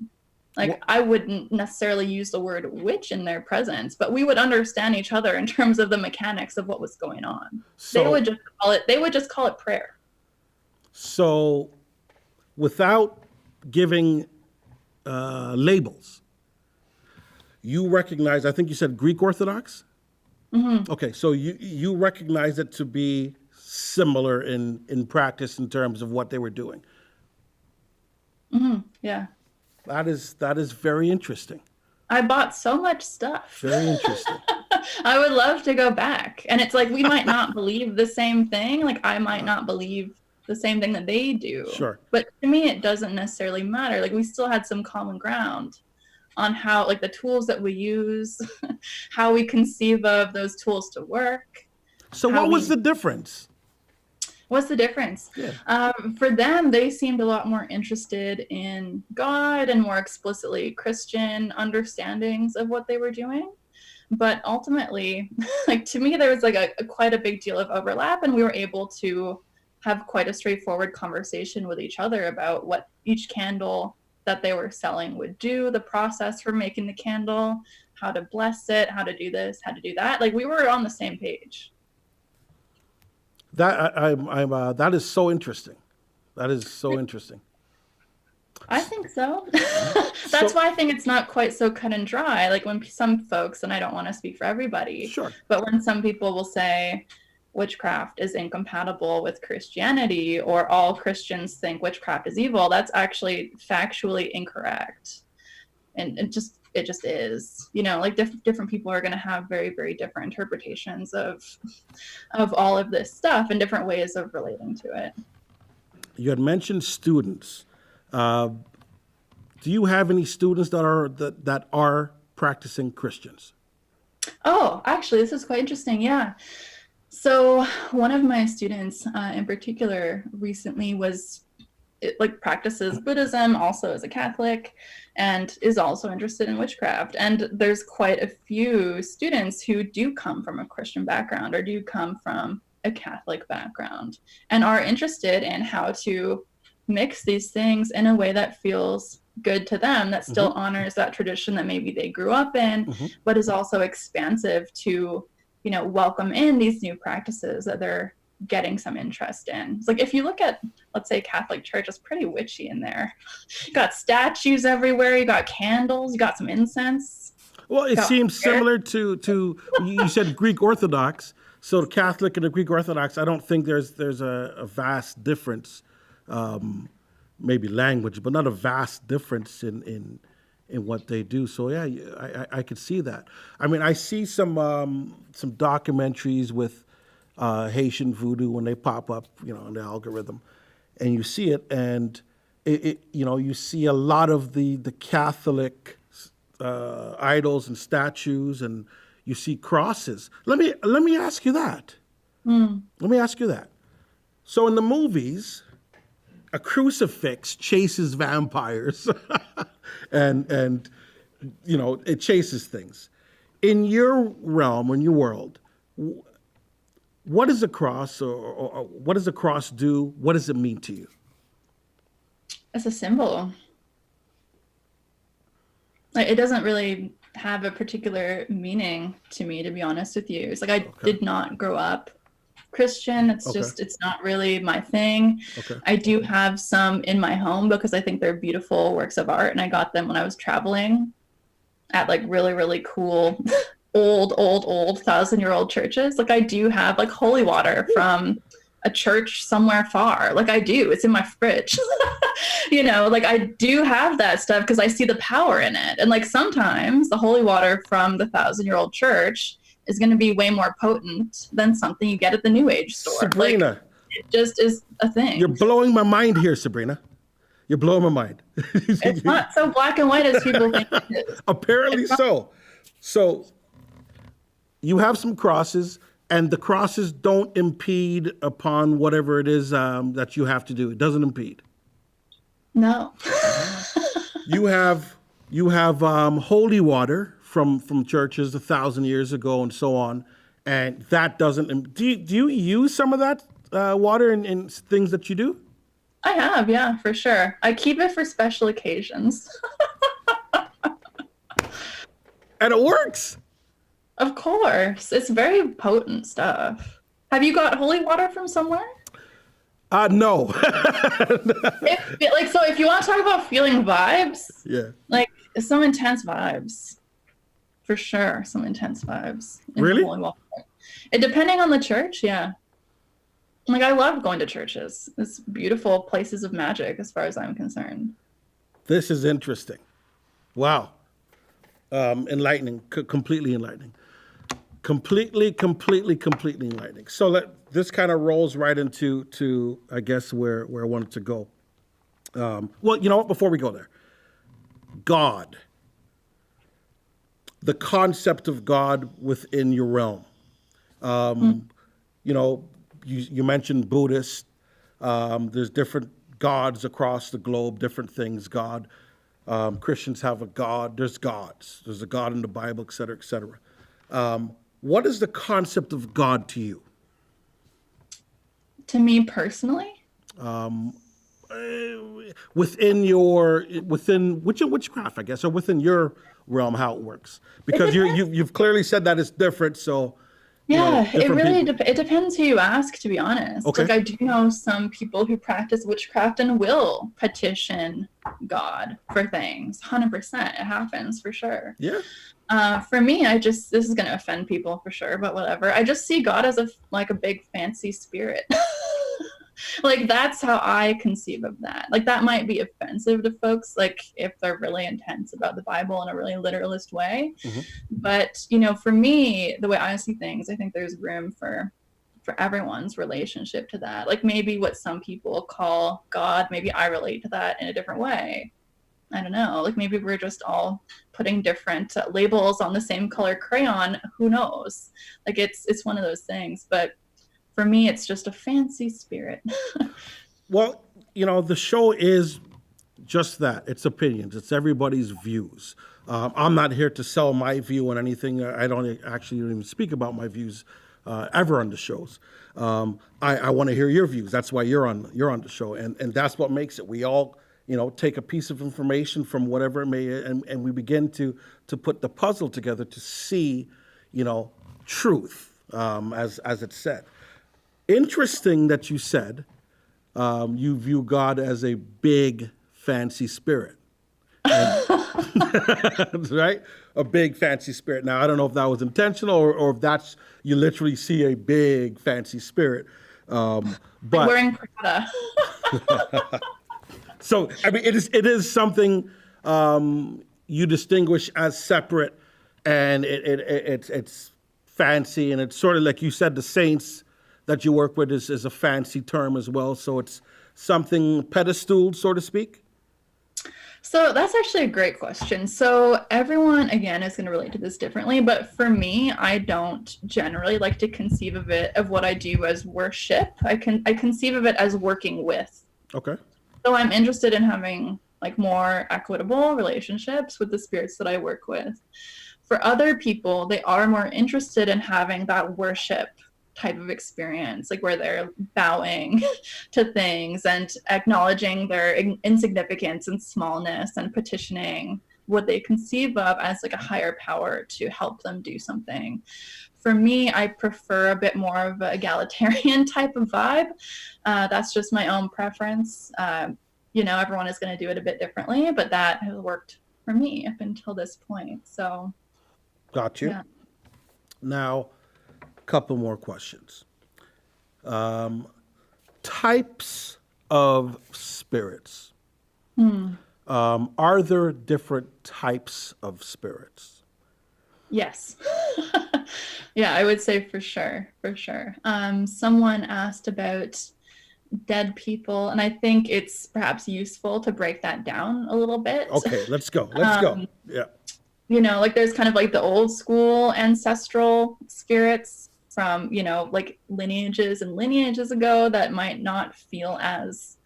S2: Like I wouldn't necessarily use the word witch in their presence, but we would understand each other in terms of the mechanics of what was going on. So, they would just call it prayer.
S1: So without giving labels, you recognize, I think you said Greek Orthodox? Mm-hmm. Okay, so you recognize it to be similar in practice in terms of what they were doing.
S2: Mm-hmm. Yeah.
S1: That is very interesting.
S2: I bought so much stuff.
S1: Very interesting.
S2: I would love to go back. And it's like, we might not believe the same thing. Like I might not believe the same thing that they do.
S1: Sure.
S2: But to me, it doesn't necessarily matter. Like we still had some common ground on how, like the tools that we use, how we conceive of those tools to work.
S1: So what was the difference?
S2: What's the difference? Yeah. For them, they seemed a lot more interested in God and more explicitly Christian understandings of what they were doing. But ultimately, like to me, there was like quite a big deal of overlap, and we were able to have quite a straightforward conversation with each other about what each candle that they were selling would do, the process for making the candle, how to bless it, how to do this, how to do that. Like we were on the same page.
S1: That is so interesting. That is so interesting.
S2: I think so. That's why I think it's not quite so cut and dry. Like when some folks, and I don't want to speak for everybody,
S1: sure, but
S2: when some people will say witchcraft is incompatible with Christianity, or all Christians think witchcraft is evil, that's actually factually incorrect. And it just is, you know, like different people are going to have very, very different interpretations of all of this stuff and different ways of relating to it.
S1: You had mentioned students. Do you have any students that are practicing Christians?
S2: Oh, actually, this is quite interesting. Yeah. So one of my students in particular recently practices Buddhism, also as a Catholic, and is also interested in witchcraft. And there's quite a few students who do come from a Christian background or do come from a Catholic background and are interested in how to mix these things in a way that feels good to them, that still honors that tradition that maybe they grew up in, but is also expansive to, you know, welcome in these new practices that they're getting some interest in. It's like if you look at, let's say, Catholic Church, it's pretty witchy in there. You got statues everywhere, you got candles, you got some incense.
S1: Well, it seems similar to you said Greek Orthodox. So the Catholic and the Greek Orthodox, I don't think there's a vast difference, maybe language, but not a vast difference in what they do. So yeah, I could see that. I mean, I see some documentaries with Haitian voodoo when they pop up, you know, in the algorithm, and you see it, and it you know, you see a lot of the Catholic idols and statues, and you see crosses. Let me ask you that. Let me ask you that. So in the movies, a crucifix chases vampires, and you know, it chases things. In your realm, in your world, what is a cross, or what does a cross do? What does it mean to you?
S2: It's a symbol. Like, it doesn't really have a particular meaning to me, to be honest with you. It's like I did not grow up Christian. It's just, it's not really my thing. I do have some in my home because I think they're beautiful works of art, and I got them when I was traveling at like really, really cool old 1,000-year-old churches. Like, I do have like holy water from a church somewhere far. Like, I do. It's in my fridge. You know, like, I do have that stuff because I see the power in it. And like, sometimes the holy water from the 1,000-year-old church is going to be way more potent than something you get at the New Age store.
S1: Sabrina,
S2: like, it just is a thing.
S1: You're blowing my mind here, Sabrina. You're blowing my mind.
S2: It's not so black and white as people think it is.
S1: Apparently so. So you have some crosses, and the crosses don't impede upon whatever it is that you have to do. It doesn't impede.
S2: No.
S1: You have holy water from churches 1,000 years ago and so on, and that doesn't. Do you use some of that water in things that you do?
S2: I have, yeah, for sure. I keep it for special occasions.
S1: And it works.
S2: Of course. It's very potent stuff. Have you got holy water from somewhere?
S1: No.
S2: So if you want to talk about feeling vibes,
S1: yeah,
S2: like some intense vibes. For sure, some intense vibes.
S1: Really?
S2: Holy water. It depending on the church, yeah. Like, I love going to churches. It's beautiful places of magic as far as I'm concerned.
S1: This is interesting. Wow. Enlightening, completely enlightening. Completely enlightening. So this kind of rolls right into I guess where I wanted to go. Well, you know what? Before we go there, God, the concept of God within your realm. You know, you mentioned Buddhist. There's different gods across the globe, different things. God. Christians have a God. There's gods. There's a God in the Bible, et cetera, et cetera. What is the concept of God to you?
S2: To me personally?
S1: Within witchcraft, I guess, or within your realm, how it works, because you've clearly said that it's different. So
S2: yeah, it really it depends who you ask, to be honest.
S1: Okay.
S2: Like, I do know some people who practice witchcraft and will petition God for things. 100%, it happens for sure.
S1: Yeah.
S2: For me, this is going to offend people for sure, but whatever. I just see God as a big fancy spirit. Like, that's how I conceive of that. Like, that might be offensive to folks, like, if they're really intense about the Bible in a really literalist way. Mm-hmm. But, you know, for me, the way I see things, I think there's room for everyone's relationship to that. Like, maybe what some people call God, maybe I relate to that in a different way. I don't know. Like, maybe we're just all putting different labels on the same color crayon. Who knows? Like, it's one of those things. But for me, it's just a fancy spirit.
S1: Well, you know, the show is just that. It's opinions. It's everybody's views. I'm not here to sell my view on anything. I don't actually even speak about my views ever on the shows. I want to hear your views. That's why you're on the show, and that's what makes it. We all, you know, take a piece of information from whatever it may, and we begin to put the puzzle together to see, you know, truth, as it's said. Interesting that you said you view God as a big, fancy spirit. Right? A big, fancy spirit. Now, I don't know if that was intentional or if that's, you literally see a big, fancy spirit. But
S2: I'm wearing Prada.
S1: So, I mean, it is something you distinguish as separate, and it's fancy, and it's sort of like you said, the saints that you work with is a fancy term as well. So it's something pedestaled, so to speak?
S2: So that's actually a great question. So everyone, again, is going to relate to this differently. But for me, I don't generally like to conceive of what I do as worship. I conceive of it as working with.
S1: Okay.
S2: So I'm interested in having like more equitable relationships with the spirits that I work with. For other people, they are more interested in having that worship type of experience, like where they're bowing to things and acknowledging their insignificance and smallness and petitioning what they conceive of as like a higher power to help them do something. For me, I prefer a bit more of an egalitarian type of vibe. That's just my own preference. Everyone is going to do it a bit differently, but that has worked for me up until this point. So,
S1: got you.
S2: Yeah.
S1: Now, a couple more questions. Types of spirits. Are there different types of spirits?
S2: Yes. Yeah, I would say for sure. Someone asked about dead people, and I think it's perhaps useful to break that down a little bit.
S1: Okay, let's go. Yeah.
S2: Like there's kind of like the old school ancestral spirits from, like lineages and lineages ago that might not feel as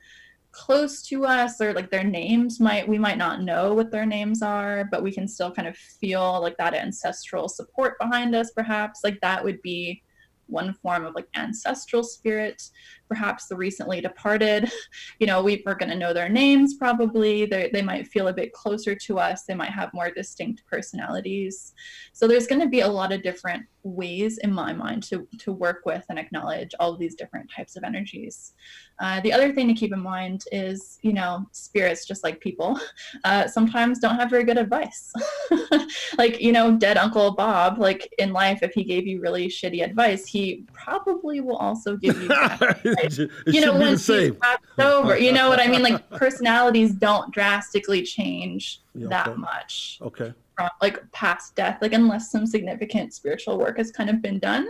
S2: close to us, or like their names we might not know what their names are, but we can still kind of feel like that ancestral support behind us, perhaps. Like that would be one form of like ancestral spirit. Perhaps the recently departed, we're going to know their names probably. They might feel a bit closer to us. They might have more distinct personalities. So there's going to be a lot of different ways in my mind to work with and acknowledge all of these different types of energies. The other thing to keep in mind is, spirits, just like people, sometimes don't have very good advice. Like, dead Uncle Bob, like in life, if he gave you really shitty advice, he probably will also give you bad advice. Once he's passed over. You know what I mean? Like personalities don't drastically change that much.
S1: Okay.
S2: From like past death, like unless some significant spiritual work has kind of been done.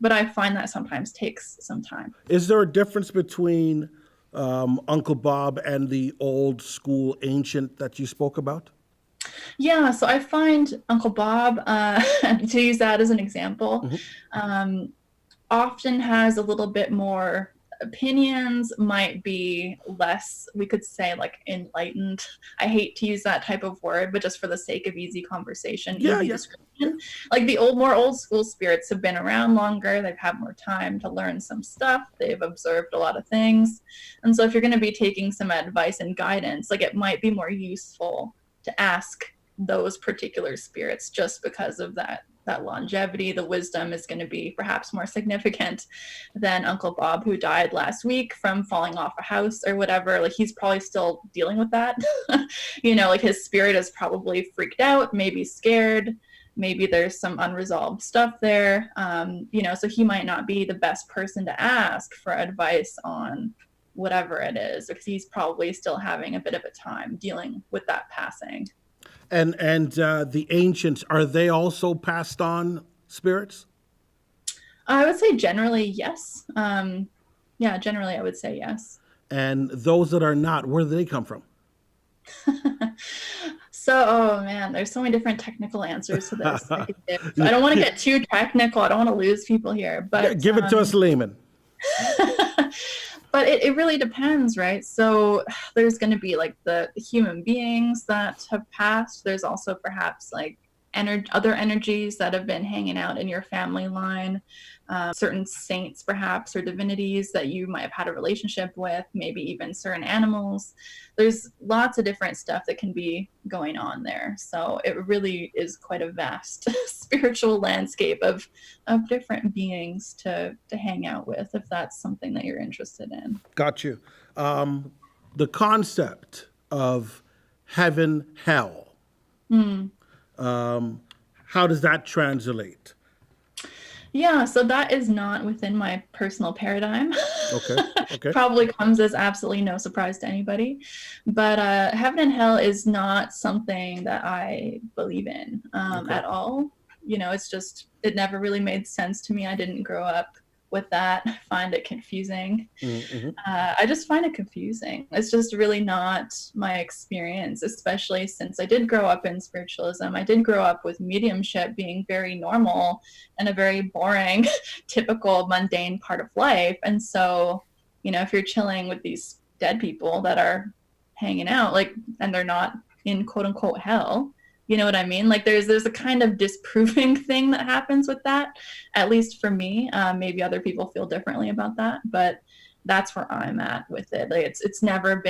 S2: But I find that sometimes takes some time.
S1: Is there a difference between Uncle Bob and the old school ancient that you spoke about?
S2: Yeah, so I find Uncle Bob, to use that as an example, often has a little bit more opinions, might be less, we could say, like enlightened. I hate to use that type of word, but just for the sake of easy conversation, easy description. Like the more old school spirits have been around longer, they've had more time to learn some stuff, they've observed a lot of things. And so if you're going to be taking some advice and guidance, like it might be more useful to ask those particular spirits, just because of that longevity. The wisdom is going to be perhaps more significant than Uncle Bob, who died last week from falling off a house or whatever. Like he's probably still dealing with that. Like his spirit is probably freaked out, maybe scared, maybe there's some unresolved stuff there. So he might not be the best person to ask for advice on whatever it is, because he's probably still having a bit of a time dealing with that passing.
S1: And the ancients, are they also passed on spirits?
S2: I would say generally yes. Generally I would say yes.
S1: And those that are not, where do they come from?
S2: So, oh man, there's so many different technical answers to this. I don't want to get too technical. I don't want to lose people here. But
S1: give it to us layman.
S2: But it really depends, right? So there's going to be like the human beings that have passed. There's also perhaps like other energies that have been hanging out in your family line, certain saints perhaps, or divinities that you might have had a relationship with, maybe even certain animals. There's lots of different stuff that can be going on there. So it really is quite a vast spiritual landscape of different beings to hang out with, if that's something that you're interested in.
S1: Got you. The concept of heaven, hell, how does that translate?
S2: Yeah, so that is not within my personal paradigm.
S1: Okay.
S2: Probably comes as absolutely no surprise to anybody. But heaven and hell is not something that I believe in at all. It's just, it never really made sense to me. I didn't grow up with that. I find it confusing. I just find it confusing. It's just really not my experience, especially since I did grow up in spiritualism. I did grow up with mediumship being very normal and a very boring, typical, mundane part of life. And so, if you're chilling with these dead people that are hanging out, like, and they're not in quote unquote hell, you know what I mean? Like there's a kind of disproving thing that happens with that, at least for me. Maybe other people feel differently about that, but that's where I'm at with it. Like it's never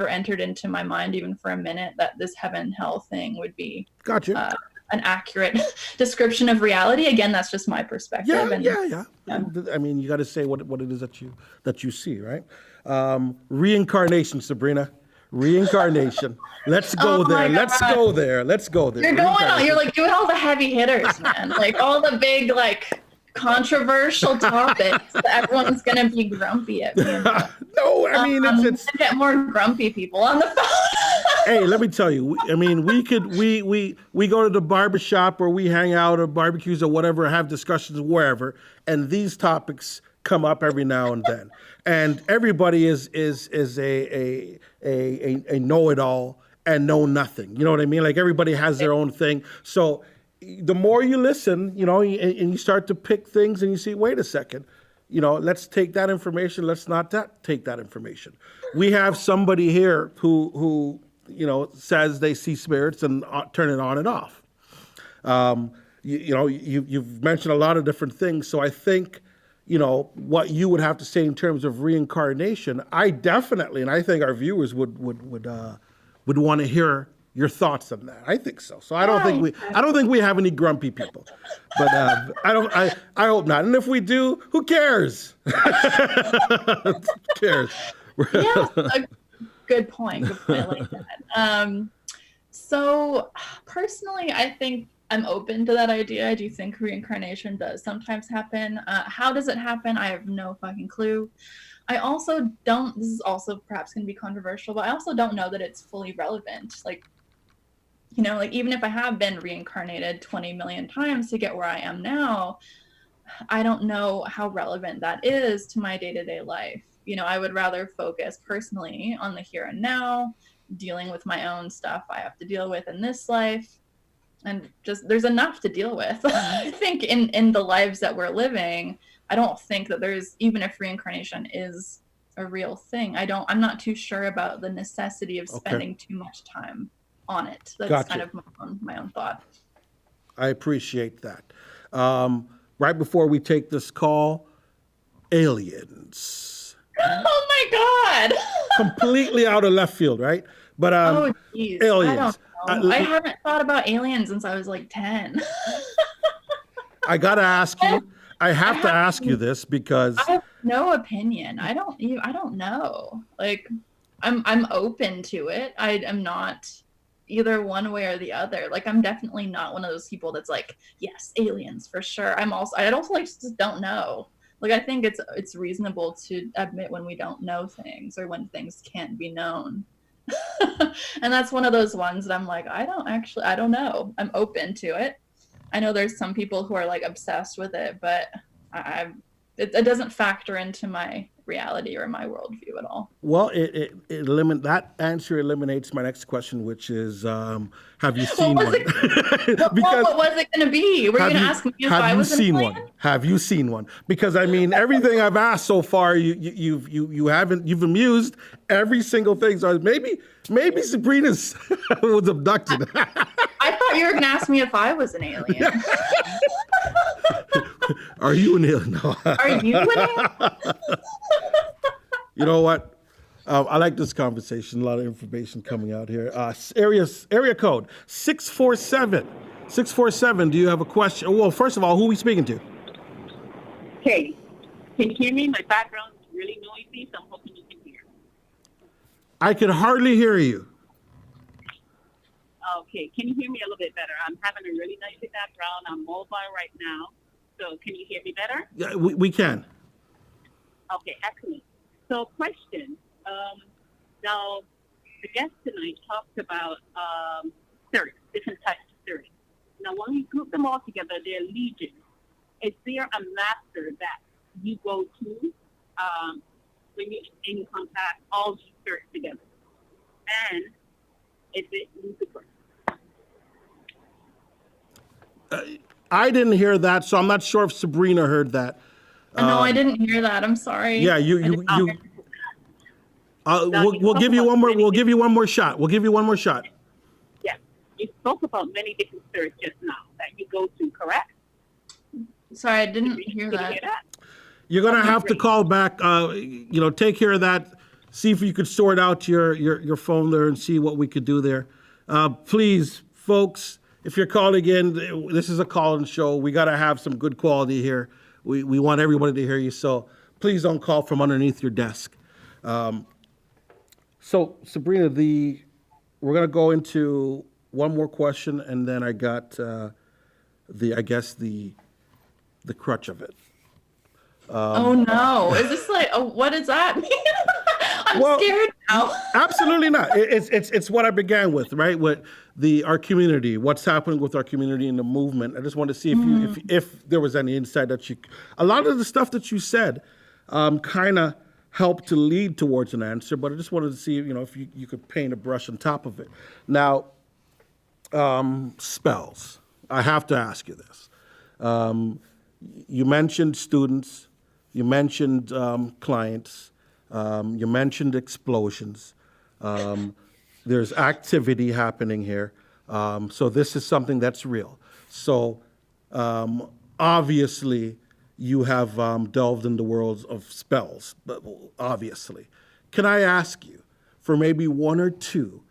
S2: entered into my mind even for a minute that this heaven hell thing would be
S1: Gotcha.
S2: An accurate description of reality. Again, that's just my perspective.
S1: Yeah. I mean, you got to say what it is that you see, right? Reincarnation, Sabrina. Reincarnation. Let's go there. Let's go there.
S2: You're going on. You're like doing all the heavy hitters, man. Like all the big, like controversial topics that everyone's gonna be grumpy at me about.
S1: No, I mean it's
S2: get more grumpy people on the phone.
S1: Hey, let me tell you. I mean, we go to the barbershop or we hang out or barbecues or whatever, have discussions wherever, and these topics come up every now and then. And everybody is a know-it-all and know nothing. You know what I mean? Like everybody has their own thing. So the more you listen, you know, and you start to pick things and you see, wait a second, you know, let's take that information. Let's not take that information. We have somebody here who you know, says they see spirits and turn it on and off. You've mentioned a lot of different things. So I think, you know, what you would have to say in terms of reincarnation, I definitely, and I think our viewers would want to hear your thoughts on that. I think so. So I don't think we have any grumpy people, but I hope not. And if we do, who cares? Who cares?
S2: Yeah, good point. I like that. So personally, I think I'm open to that idea. I do think reincarnation does sometimes happen. How does it happen? I have no fucking clue. I also don't, this is also perhaps going to be controversial, but I also don't know that it's fully relevant. Like, you know, like even if I have been reincarnated 20 million times to get where I am now, I don't know how relevant that is to my day-to-day life. You know, I would rather focus personally on the here and now, dealing with my own stuff I have to deal with in this life. And just, there's enough to deal with. I think in the lives that we're living, I don't think that there's, even if reincarnation is a real thing, I'm not too sure about the necessity of spending too much time on it. That's kind of my own thought.
S1: I appreciate that. Right before we take this call, aliens.
S2: Oh my God.
S1: Completely out of left field, right? But
S2: oh, geez.
S1: aliens.
S2: I don't know. I haven't thought about aliens since I was like 10.
S1: I gotta ask you. I have to ask you this because
S2: I have no opinion. I don't know. Like, I'm open to it. I am not either one way or the other. Like, I'm definitely not one of those people that's like, yes, aliens for sure. I also like just don't know. Like, I think it's reasonable to admit when we don't know things or when things can't be known. And that's one of those ones that I'm like, I don't know. I'm open to it. I know there's some people who are like obsessed with it, but it doesn't factor into my reality or my worldview at all.
S1: Well, that answer eliminates my next question, which is, have you seen one?
S2: What was it going to be? Were you going to ask me if I was in a plan?
S1: Have you seen one? Because I mean, everything I've asked so far, you've amused every single thing. So maybe Sabrina's was abducted.
S2: I thought you were going to ask me if I was an alien.
S1: Are you an alien? No.
S2: Are you an alien?
S1: You know what? I like this conversation. A lot of information coming out here. Area code 647. 647. Do you have a question? Well, first of all, who are we speaking to?
S6: Katie. Can you hear me? My background is really noisy, so I'm hoping you can hear.
S1: I can hardly hear you.
S6: Okay. Can you hear me a little bit better? I'm having a really noisy background. I'm mobile right now. So can you hear me better?
S1: Yeah, we can.
S6: Okay, excellent. So question. Now, the guest tonight talked about spirits, different types of spirits. Now, when we group them all together, they're legion. Is there a master that you go to when you contact all these spirits together? And is it Lucifer?
S1: I didn't hear that, so I'm not sure if Sabrina heard that.
S2: No, I didn't hear that. I'm sorry.
S1: Yeah, we'll give you one more. We'll give you one more shot.
S6: Yeah, you spoke about many different spirits just now that you go to, correct?
S2: Sorry, I didn't hear that.
S1: You're gonna have to call back. Take care of that. See if you could sort out your phone there and see what we could do there. Please, folks, if you're calling in, this is a call-in show. We gotta have some good quality here. We want everybody to hear you. So please don't call from underneath your desk. So Sabrina, we're gonna go into one more question, and then I got the crutch of it.
S2: Oh no! Is this like? Oh, what does that mean? I'm scared now.
S1: Absolutely not. It's what I began with, right? With our community, what's happening with our community and the movement. I just wanted to see if there was any insight that a lot of the stuff that you said, kind of helped to lead towards an answer. But I just wanted to see, if you could paint a brush on top of it. Now, spells. I have to ask you this. You mentioned students. You mentioned clients. You mentioned explosions. There's activity happening here. So this is something that's real. So obviously you have delved in the worlds of spells, but obviously. Can I ask you for maybe one or two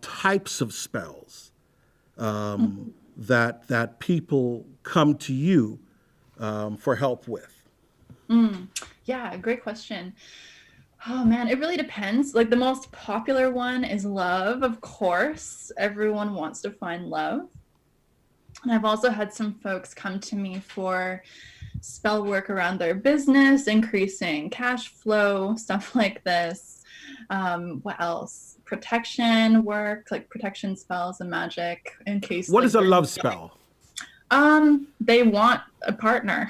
S1: types of spells that people come to you for help with?
S2: Yeah, great question. Oh man, it really depends. Like the most popular one is love, of course. Everyone wants to find love. And I've also had some folks come to me for spell work around their business, increasing cash flow, stuff like this. What else? Protection work, like protection spells and magic in case.
S1: What is a love spell?
S2: They want a partner.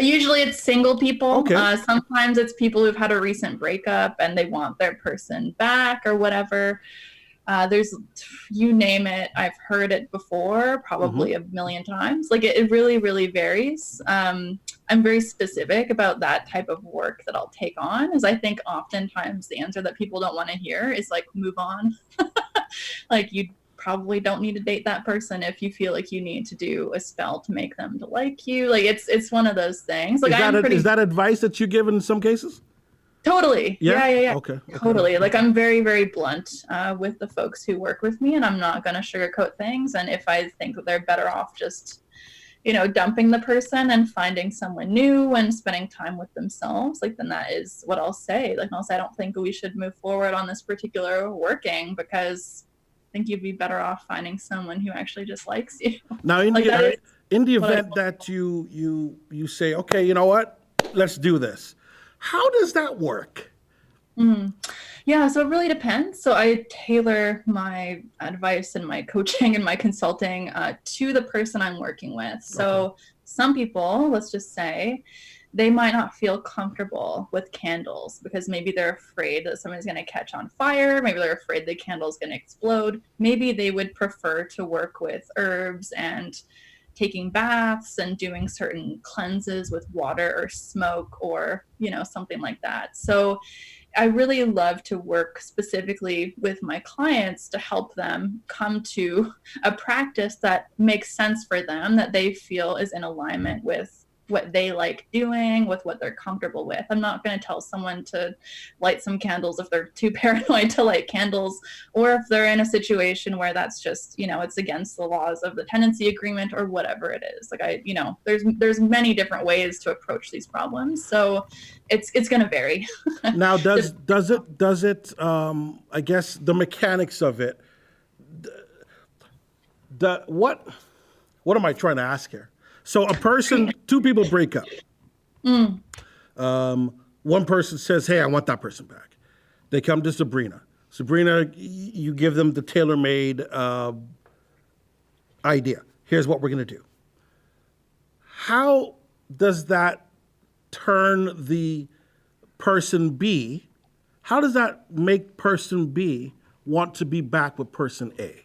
S2: Usually it's single people.
S1: Okay.
S2: Sometimes it's people who've had a recent breakup and they want their person back or whatever. There's, you name it, I've heard it before, probably a million times. Like it really, really varies. I'm very specific about that type of work that I'll take on, as I think oftentimes the answer that people don't want to hear is like, move on. Like you probably don't need to date that person if you feel like you need to do a spell to make them to like you. Like it's one of those things. Like
S1: is that advice that you give in some cases?
S2: Totally. Yeah.
S1: Okay.
S2: Totally. Like I'm very, very blunt with the folks who work with me, and I'm not going to sugarcoat things. And if I think that they're better off just, dumping the person and finding someone new and spending time with themselves, like then that is what I'll say. Like I'll say, I don't think we should move forward on this particular working because I think you'd be better off finding someone who actually just likes you.
S1: Now, in the event that you say, okay, you know what, let's do this. How does that work?
S2: Yeah, so it really depends. So I tailor my advice and my coaching and my consulting to the person I'm working with. So some people, let's just say, they might not feel comfortable with candles because maybe they're afraid that somebody's going to catch on fire. Maybe they're afraid the candle's going to explode. Maybe they would prefer to work with herbs and taking baths and doing certain cleanses with water or smoke or, something like that. So I really love to work specifically with my clients to help them come to a practice that makes sense for them, that they feel is in alignment with what they like doing, with what they're comfortable with. I'm not going to tell someone to light some candles if they're too paranoid to light candles, or if they're in a situation where that's just, it's against the laws of the tenancy agreement or whatever it is. Like there's many different ways to approach these problems. So it's going to vary.
S1: Now, does it, I guess the mechanics of it, what am I trying to ask here? So two people break up. One person says, hey, I want that person back. They come to Sabrina. Sabrina, you give them the tailor-made idea. Here's what we're going to do. How does that turn the person B? How does that make person B want to be back with person A?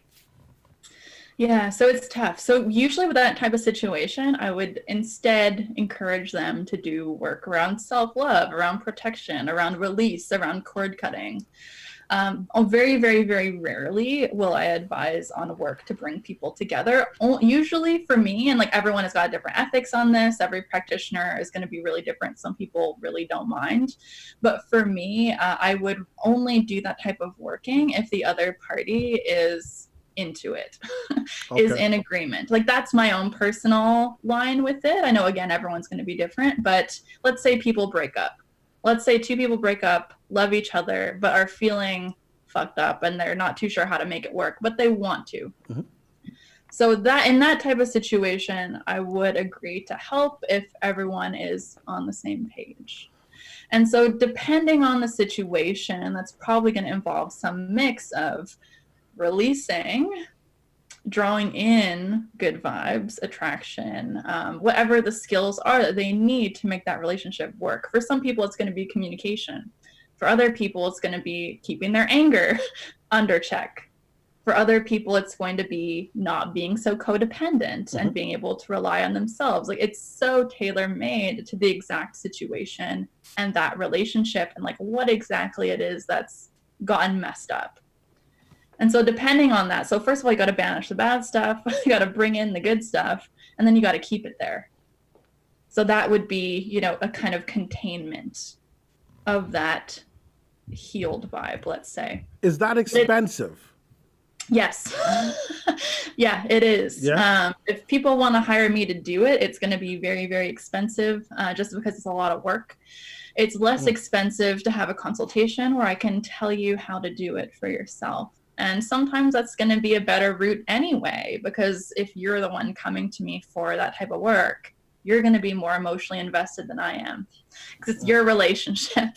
S2: Yeah, so it's tough. So usually with that type of situation, I would instead encourage them to do work around self-love, around protection, around release, around cord cutting. Very, very, very rarely will I advise on work to bring people together. Usually for me, and like everyone has got different ethics on this, every practitioner is going to be really different. Some people really don't mind. But for me, I would only do that type of working if the other party is into it, is in agreement. Like that's my own personal line with it. I know, again, everyone's going to be different, but let's say people break up. Let's say two people break up, love each other, but are feeling fucked up and they're not too sure how to make it work, but they want to. Mm-hmm. So that in that type of situation, I would agree to help if everyone is on the same page. And so depending on the situation, that's probably going to involve some mix of releasing, drawing in good vibes, attraction, whatever the skills are that they need to make that relationship work. For some people, it's going to be communication. For other people, it's going to be keeping their anger under check. For other people, it's going to be not being so codependent and being able to rely on themselves. Like it's so tailor-made to the exact situation and that relationship and like what exactly it is that's gotten messed up. And so depending on that, so first of all, you got to banish the bad stuff, you got to bring in the good stuff, and then you got to keep it there. So that would be, you know, a kind of containment of that healed vibe, let's say.
S1: Is that expensive?
S2: Yes. Yeah, it is.
S1: Yeah.
S2: If people want to hire me to do it, it's going to be very, very expensive just because it's a lot of work. It's less expensive to have a consultation where I can tell you how to do it for yourself. And sometimes that's going to be a better route anyway, because if you're the one coming to me for that type of work, you're going to be more emotionally invested than I am because it's your relationship.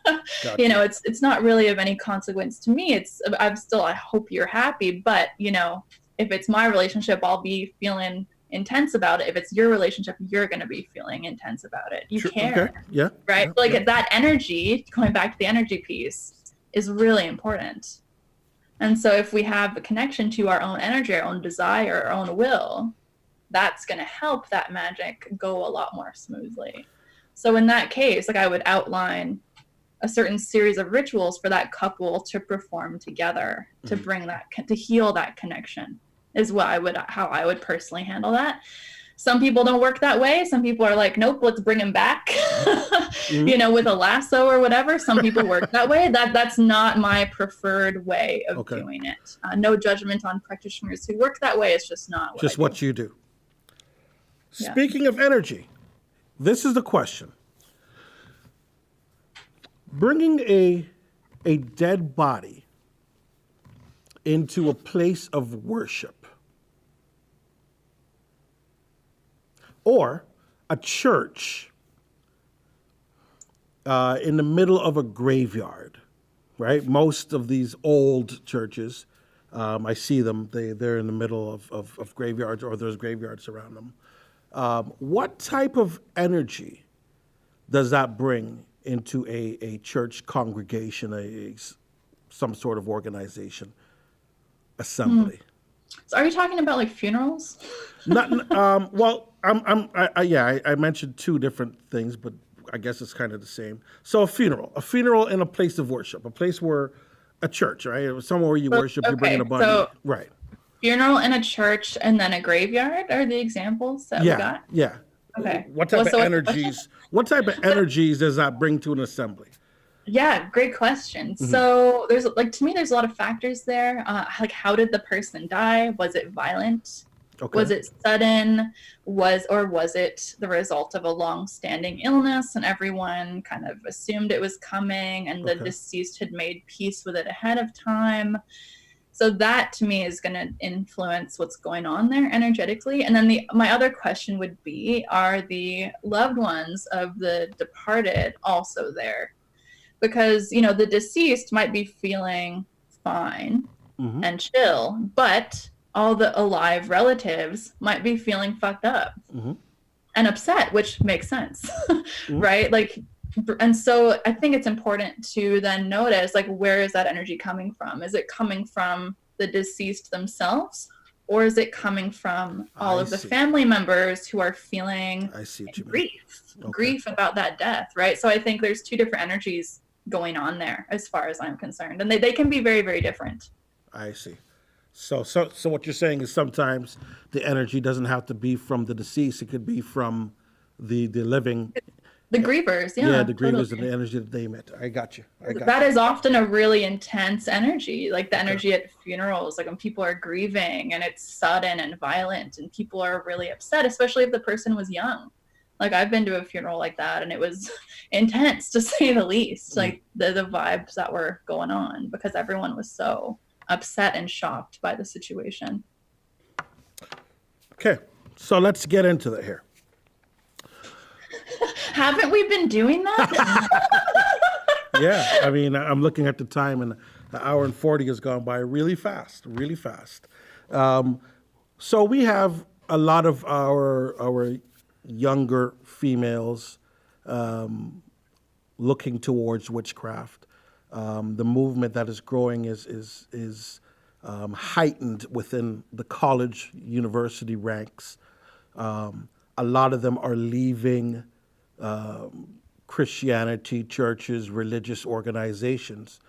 S2: Gotcha. You know, it's not really of any consequence to me. I hope you're happy, but you know, if it's my relationship, I'll be feeling intense about it. If it's your relationship, you're going to be feeling intense about it. You care.
S1: Okay. Yeah.
S2: Right.
S1: Yeah.
S2: Like
S1: yeah.
S2: That energy, going back to the energy piece, is really important. And so if we have a connection to our own energy, our own desire, our own will, that's going to help that magic go a lot more smoothly. So in that case, like I would outline a certain series of rituals for that couple to perform together to bring that, to heal that connection is how I would personally handle that. Some people don't work that way. Some people are like, nope, let's bring him back, you know, with a lasso or whatever. Some people work that way. That's not my preferred way of doing it. No judgment on practitioners who work that way. It's just not
S1: what you do.
S2: Yeah.
S1: Speaking of energy, this is the question. Bringing a dead body into a place of worship or a church in the middle of a graveyard, right? Most of these old churches, I see them, they're in the middle of graveyards or there's graveyards around them. What type of energy does that bring into a church congregation, some sort of organization, assembly?
S2: So are you talking about like funerals?
S1: Well, I mentioned two different things, but I guess it's kind of the same. So a funeral in a place of worship, a place where a church, right? Somewhere where you worship, you bring in a body, right?
S2: Funeral in a church and then a graveyard are the examples that we got?
S1: Yeah.
S2: Okay.
S1: What type of energies? What type of energies does that bring to an assembly?
S2: Yeah, great question. Mm-hmm. So there's to me, there's a lot of factors there. Like how did the person die? Was it violent? Okay. Was it sudden? Was it the result of a long-standing illness and everyone kind of assumed it was coming and the deceased had made peace with it ahead of time? So that to me is going to influence what's going on there energetically. And then my other question would be, are the loved ones of the departed also there? Because, you know, the deceased might be feeling fine and chill, but all the alive relatives might be feeling fucked up and upset, which makes sense, right? And so I think it's important to then notice, where is that energy coming from? Is it coming from the deceased themselves, or is it coming from all of the family members who are feeling grief about that death, right? So I think there's two different energies going on there, as far as I'm concerned. And they can be very, very different.
S1: I see. So what you're saying is sometimes the energy doesn't have to be from the deceased. It could be from the living.
S2: The grievers,
S1: Yeah, the grievers
S2: totally.
S1: and the energy that they met. I got you.
S2: That is often a really intense energy, like the energy at funerals, like when people are grieving and it's sudden and violent and people are really upset, especially if the person was young. Like I've been to a funeral like that and it was intense, to say the least, like the vibes that were going on, because everyone was so upset and shocked by the situation.
S1: Okay, so let's get into that here.
S2: Haven't we been doing that?
S1: Yeah, I mean, I'm looking at the time, and an hour and 40 has gone by really fast, really fast. So we have a lot of our younger females looking towards witchcraft. The movement that is growing is heightened within the college university ranks. A lot of them are leaving Christianity, churches, religious organizations,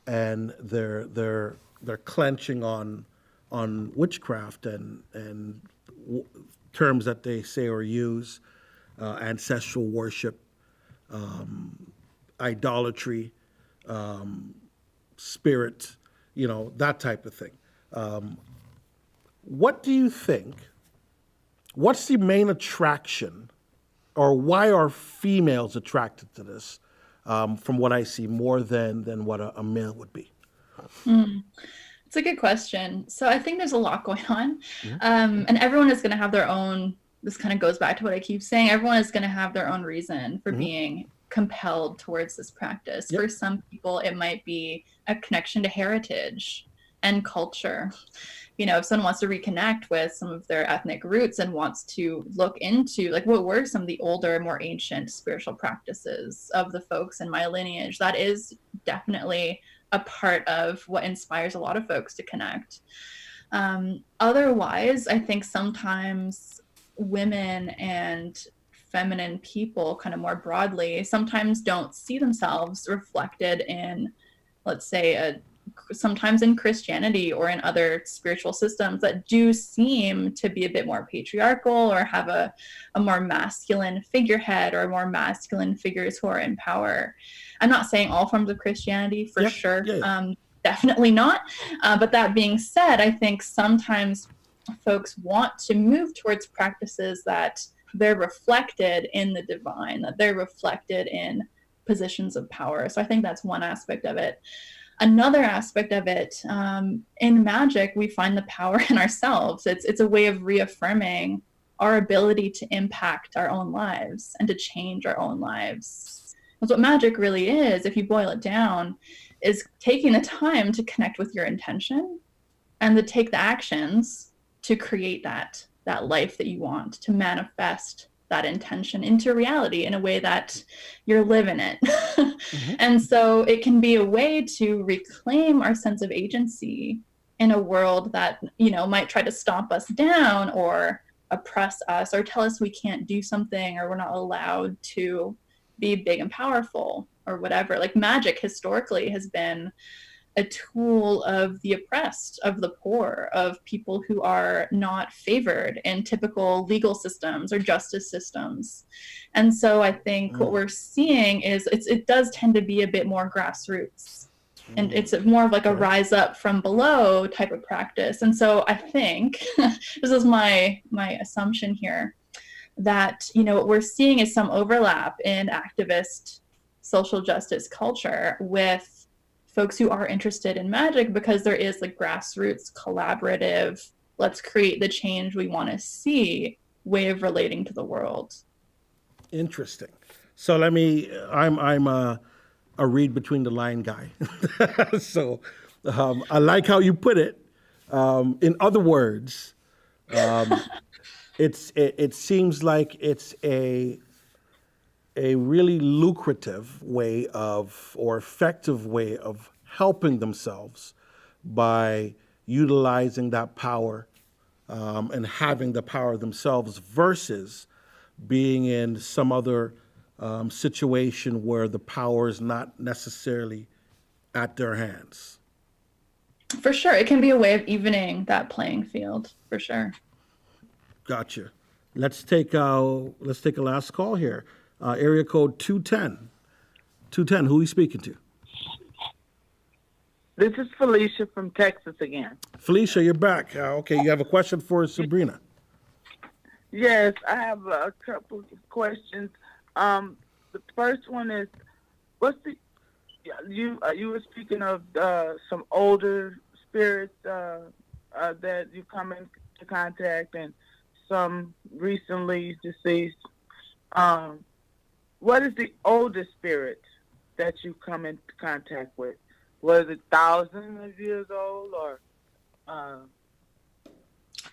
S1: and they're clenching on witchcraft and terms that they say or use, ancestral worship, idolatry, spirit, that type of thing. What do you think? What's the main attraction, or why are females attracted to this, from what I see, more than what a male would be?
S2: It's a good question. So I think there's a lot going on. And everyone is going to have their own, this kind of goes back to what I keep saying, everyone is going to have their own reason for being compelled towards this practice. For some people, it might be a connection to heritage and culture. If someone wants to reconnect with some of their ethnic roots and wants to look into like what were some of the older, more ancient spiritual practices of the folks in my lineage, that is definitely a part of what inspires a lot of folks to connect. Otherwise, I think sometimes women and feminine people, kind of more broadly, sometimes don't see themselves reflected in, let's say, sometimes in Christianity or in other spiritual systems that do seem to be a bit more patriarchal or have a more masculine figurehead or more masculine figures who are in power. I'm not saying all forms of Christianity for sure. Definitely not. But that being said, I think sometimes folks want to move towards practices that they're reflected in the divine, that they're reflected in positions of power. So I think that's one aspect of it. Another aspect of it, in magic, we find the power in ourselves. It's a way of reaffirming our ability to impact our own lives and to change our own lives. That's what magic really is, if you boil it down, is taking the time to connect with your intention and to take the actions to create that life that you want, to manifest that intention into reality in a way that you're living it. And so it can be a way to reclaim our sense of agency in a world that, might try to stomp us down or oppress us or tell us we can't do something or we're not allowed to be big and powerful or whatever. Like magic historically has been a tool of the oppressed, of the poor, of people who are not favored in typical legal systems or justice systems. And so I think what we're seeing is it does tend to be a bit more grassroots. And it's more of like a rise up from below type of practice. And so I think, this is my assumption here, that, what we're seeing is some overlap in activist social justice culture with folks who are interested in magic, because there is like grassroots, collaborative, let's create the change we want to see way of relating to the world. Interesting.
S1: So I'm a read between the line guy. So I like how you put it. In other words, it seems like it's a really lucrative way of, or effective way of helping themselves by utilizing that power and having the power themselves versus being in some other situation where the power is not necessarily at their hands.
S2: For sure. It can be a way of evening that playing field, for sure.
S1: Gotcha. Let's take a last call here. Area code 210. 210, who are we speaking to?
S4: This is Felicia from Texas again.
S1: Felicia, you're back. Okay, you have a question for Sabrina.
S4: Yes, I have a couple of questions. The first one is, you were speaking of some older spirits that you come into contact, and some recently deceased. What is the oldest spirit that you come into contact with? Was it thousands of years old or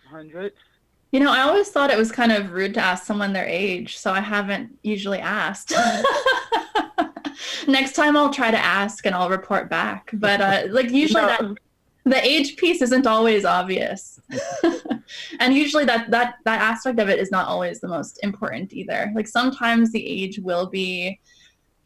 S4: hundreds?
S2: You know, I always thought it was kind of rude to ask someone their age, so I haven't usually asked. Next time I'll try to ask and I'll report back. But like usually the age piece isn't always obvious. And usually that aspect of it is not always the most important either. Like sometimes the age will be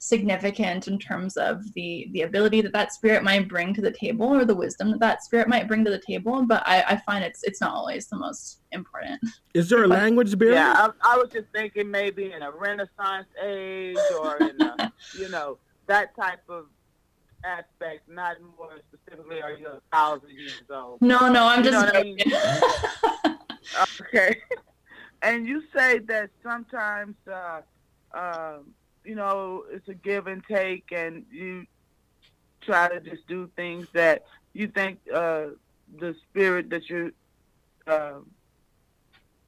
S2: significant in terms of the ability that spirit might bring to the table, or the wisdom that spirit might bring to the table, but I find it's not always the most important.
S1: Is there a language barrier?
S4: Yeah, I was just thinking maybe in a Renaissance age, or in a, that type of aspect, not more specifically, are you 1,000 years old?
S2: No, I'm just
S4: joking. Okay. And you say that sometimes it's a give and take, and you try to just do things that you think the spirit that you're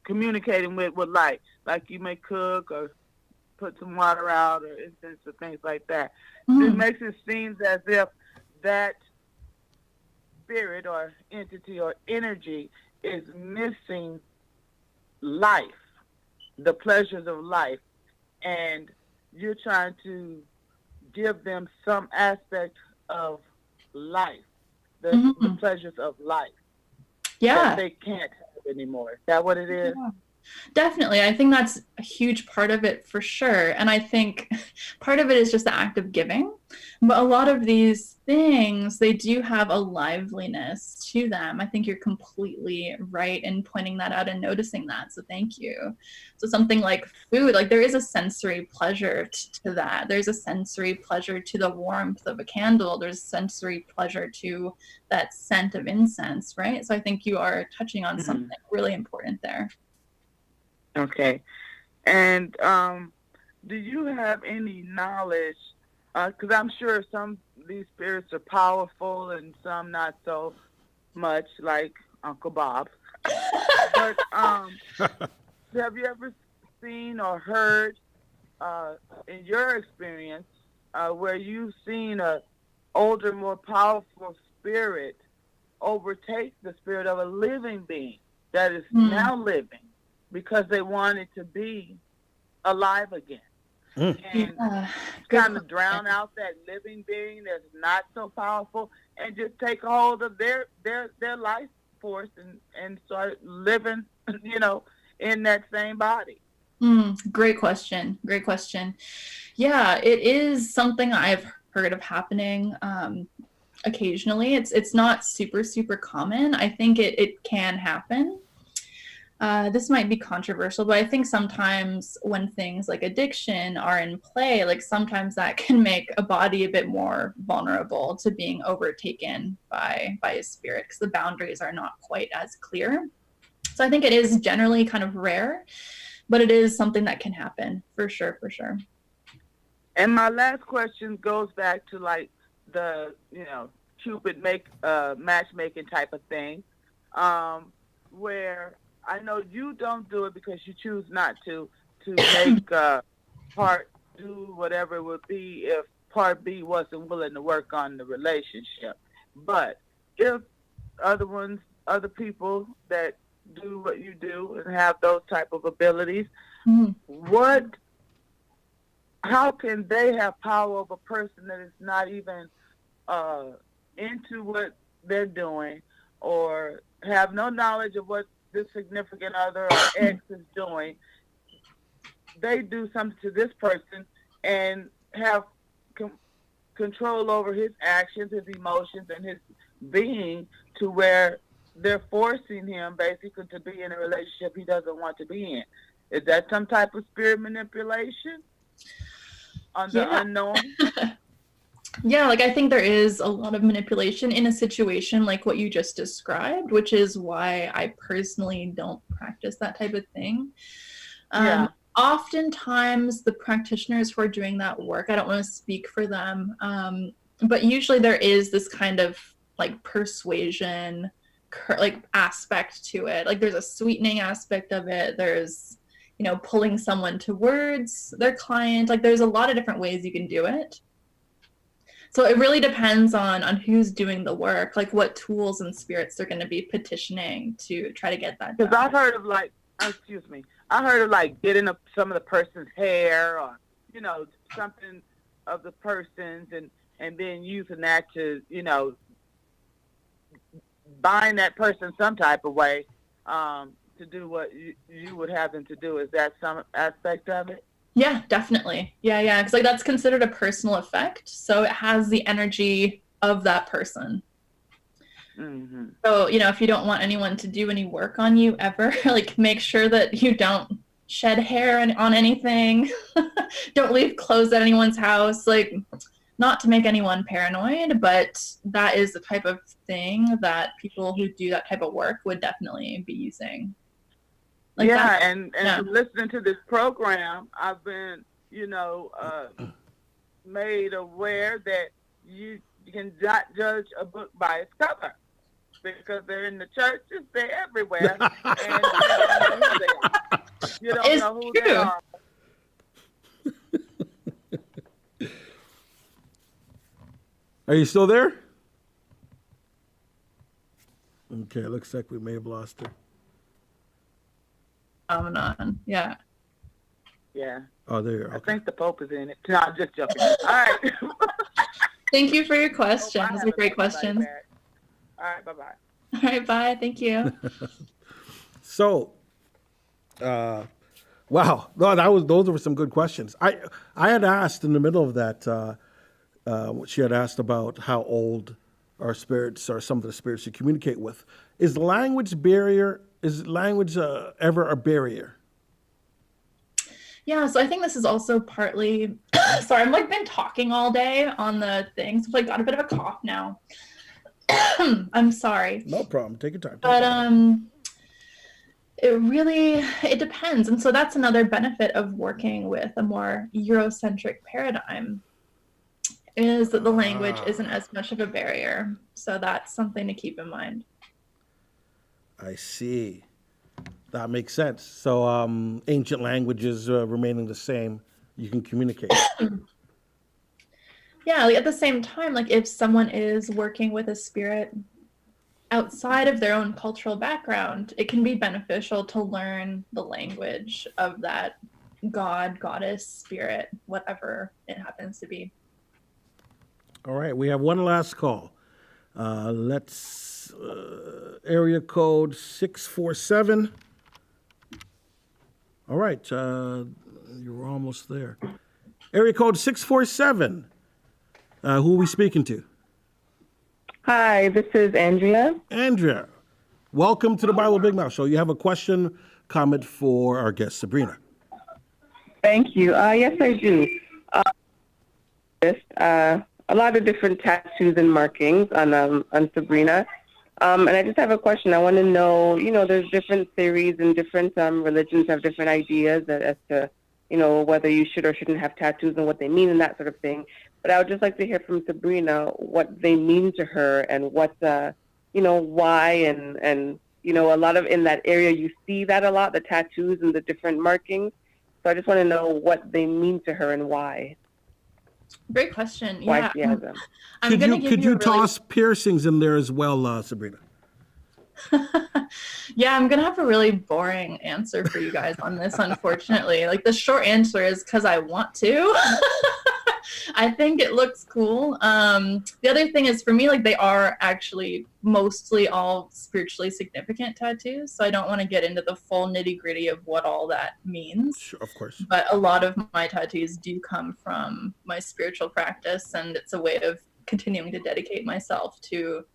S4: communicating with would like you may cook or put some water out or incense or things like that. It makes it seem as if that spirit or entity or energy is missing life, the pleasures of life, and you're trying to give them some aspect of life, the pleasures of life.
S2: Yeah.
S4: That they can't have anymore. Is that what it is?
S2: Yeah. Definitely. I think that's a huge part of it for sure. And I think part of it is just the act of giving. But a lot of these things, they do have a liveliness to them. I think you're completely right in pointing that out and noticing that. So thank you. So something like food, like there is a sensory pleasure to that. There's a sensory pleasure to the warmth of a candle. There's sensory pleasure to that scent of incense, right? So I think you are touching on something really important there.
S4: Okay. And do you have any knowledge, because I'm sure some of these spirits are powerful and some not so much, like Uncle Bob. But have you ever seen or heard, in your experience, where you've seen a older, more powerful spirit overtake the spirit of a living being that is now living, because they wanted to be alive again. And kind of drown out that living being that's not so powerful and just take a hold of their life force and start living, in that same body.
S2: Great question. Yeah, it is something I've heard of happening occasionally. It's not super common. I think it can happen. This might be controversial, but I think sometimes when things like addiction are in play, like sometimes that can make a body a bit more vulnerable to being overtaken by a spirit, because the boundaries are not quite as clear. So I think it is generally kind of rare, but it is something that can happen for sure.
S4: And my last question goes back to like the, Cupid matchmaking type of thing, where I know you don't do it because you choose not to make part do whatever it would be if part B wasn't willing to work on the relationship. But if other people that do what you do and have those type of abilities, how can they have power over a person that is not even into what they're doing, or have no knowledge of what this significant other or ex is doing? They do something to this person and have control over his actions, his emotions, and his being, to where they're forcing him basically to be in a relationship he doesn't want to be in. Is that some type of spirit manipulation on the unknown?
S2: Yeah, like I think there is a lot of manipulation in a situation like what you just described, which is why I personally don't practice that type of thing. Oftentimes the practitioners who are doing that work, I don't want to speak for them, but usually there is this kind of like persuasion like aspect to it. Like there's a sweetening aspect of it. There's, you know, pulling someone towards their client. Like there's a lot of different ways you can do it. So it really depends on who's doing the work, like what tools and spirits they're going to be petitioning to try to get that done.
S4: Because I've heard of like, I heard of like getting some of the person's hair, or, you know, something of the person's, and then using that to, you know, bind that person some type of way to do what you would have them to do. Is that some aspect of it?
S2: Yeah, definitely. Yeah. Because like that's considered a personal effect. So it has the energy of that person. Mm-hmm. So, you know, if you don't want anyone to do any work on you ever, like make sure that you don't shed hair on anything. Don't leave clothes at anyone's house. Like, not to make anyone paranoid, but that is the type of thing that people who do that type of work would definitely be using. Like
S4: and listening to this program, I've been, you know, made aware that you can not judge a book by its cover, because they're in the churches, they're everywhere, and you don't know who they are.
S1: Are you still there? Okay, looks like we may have lost her.
S2: Phenomenon. Yeah.
S1: Oh, there you are.
S4: I think the Pope is in it. No, I'm just joking. All right.
S2: Thank you for your question. Those are great questions.
S4: All right, bye-bye.
S2: All right, bye. Thank you.
S1: So, wow. No, those were some good questions. I had asked in the middle of that, she had asked about how old our spirits or some of the spirits you communicate with. Is language ever a barrier?
S2: Yeah, so I think this is also partly, sorry, I've like been talking all day on the thing, so I got a bit of a cough now. I'm sorry.
S1: No problem. Take your time.
S2: But it depends. And so that's another benefit of working with a more Eurocentric paradigm, is that the language isn't as much of a barrier. So that's something to keep in mind.
S1: I see. That makes sense. So ancient languages remaining the same, you can communicate.
S2: Yeah, like at the same time, like if someone is working with a spirit outside of their own cultural background, it can be beneficial to learn the language of that god, goddess, spirit, whatever it happens to be.
S1: All right, we have one last call. Let's area code 647. All right, you're almost there. Area code 647. Who are we speaking to?
S7: Hi, this is Andrea.
S1: Andrea, welcome to the Bible Big Mouth Show. You have a question, comment for our guest, Sabrina.
S7: Thank you. Yes, I do. A lot of different tattoos and markings on Sabrina. And I just have a question. I want to know, there's different theories and different religions have different ideas as to, whether you should or shouldn't have tattoos and what they mean and that sort of thing. But I would just like to hear from Sabrina what they mean to her and what, why and a lot of in that area you see that a lot, the tattoos and the different markings. So I just want to know what they mean to her and why.
S2: Great question.
S7: Why
S2: Yeah.
S7: she has them.
S1: Could you toss piercings in there as well, Sabrina?
S2: Yeah, I'm gonna have a really boring answer for you guys on this, unfortunately. Like the short answer is because I want to. I think it looks cool. The other thing is, for me, like, they are actually mostly all spiritually significant tattoos, so I don't want to get into the full nitty-gritty of what all that means.
S1: Sure, of course.
S2: But a lot of my tattoos do come from my spiritual practice, and it's a way of continuing to dedicate myself to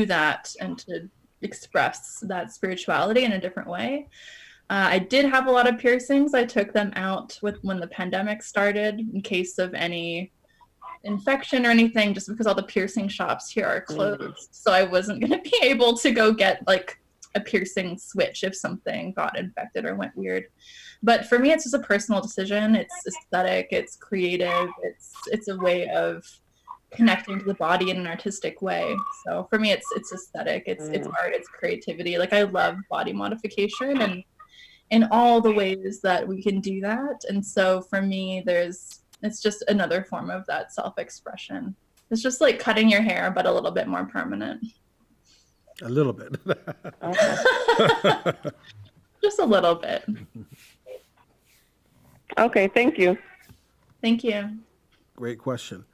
S2: that and to express that spirituality in a different way. I did have a lot of piercings. I took them out when the pandemic started in case of any infection or anything, just because all the piercing shops here are closed. So I wasn't going to be able to go get like a piercing switch if something got infected or went weird. But for me, it's just a personal decision. It's aesthetic, it's creative, it's a way of connecting to the body in an artistic way. So for me, it's aesthetic, it's art, it's creativity. Like, I love body modification and in all the ways that we can do that. And so for me, it's just another form of that self-expression. It's just like cutting your hair, but a little bit more permanent.
S1: A little bit.
S2: Just a little bit.
S7: Okay, thank you.
S2: Thank you.
S1: Great question.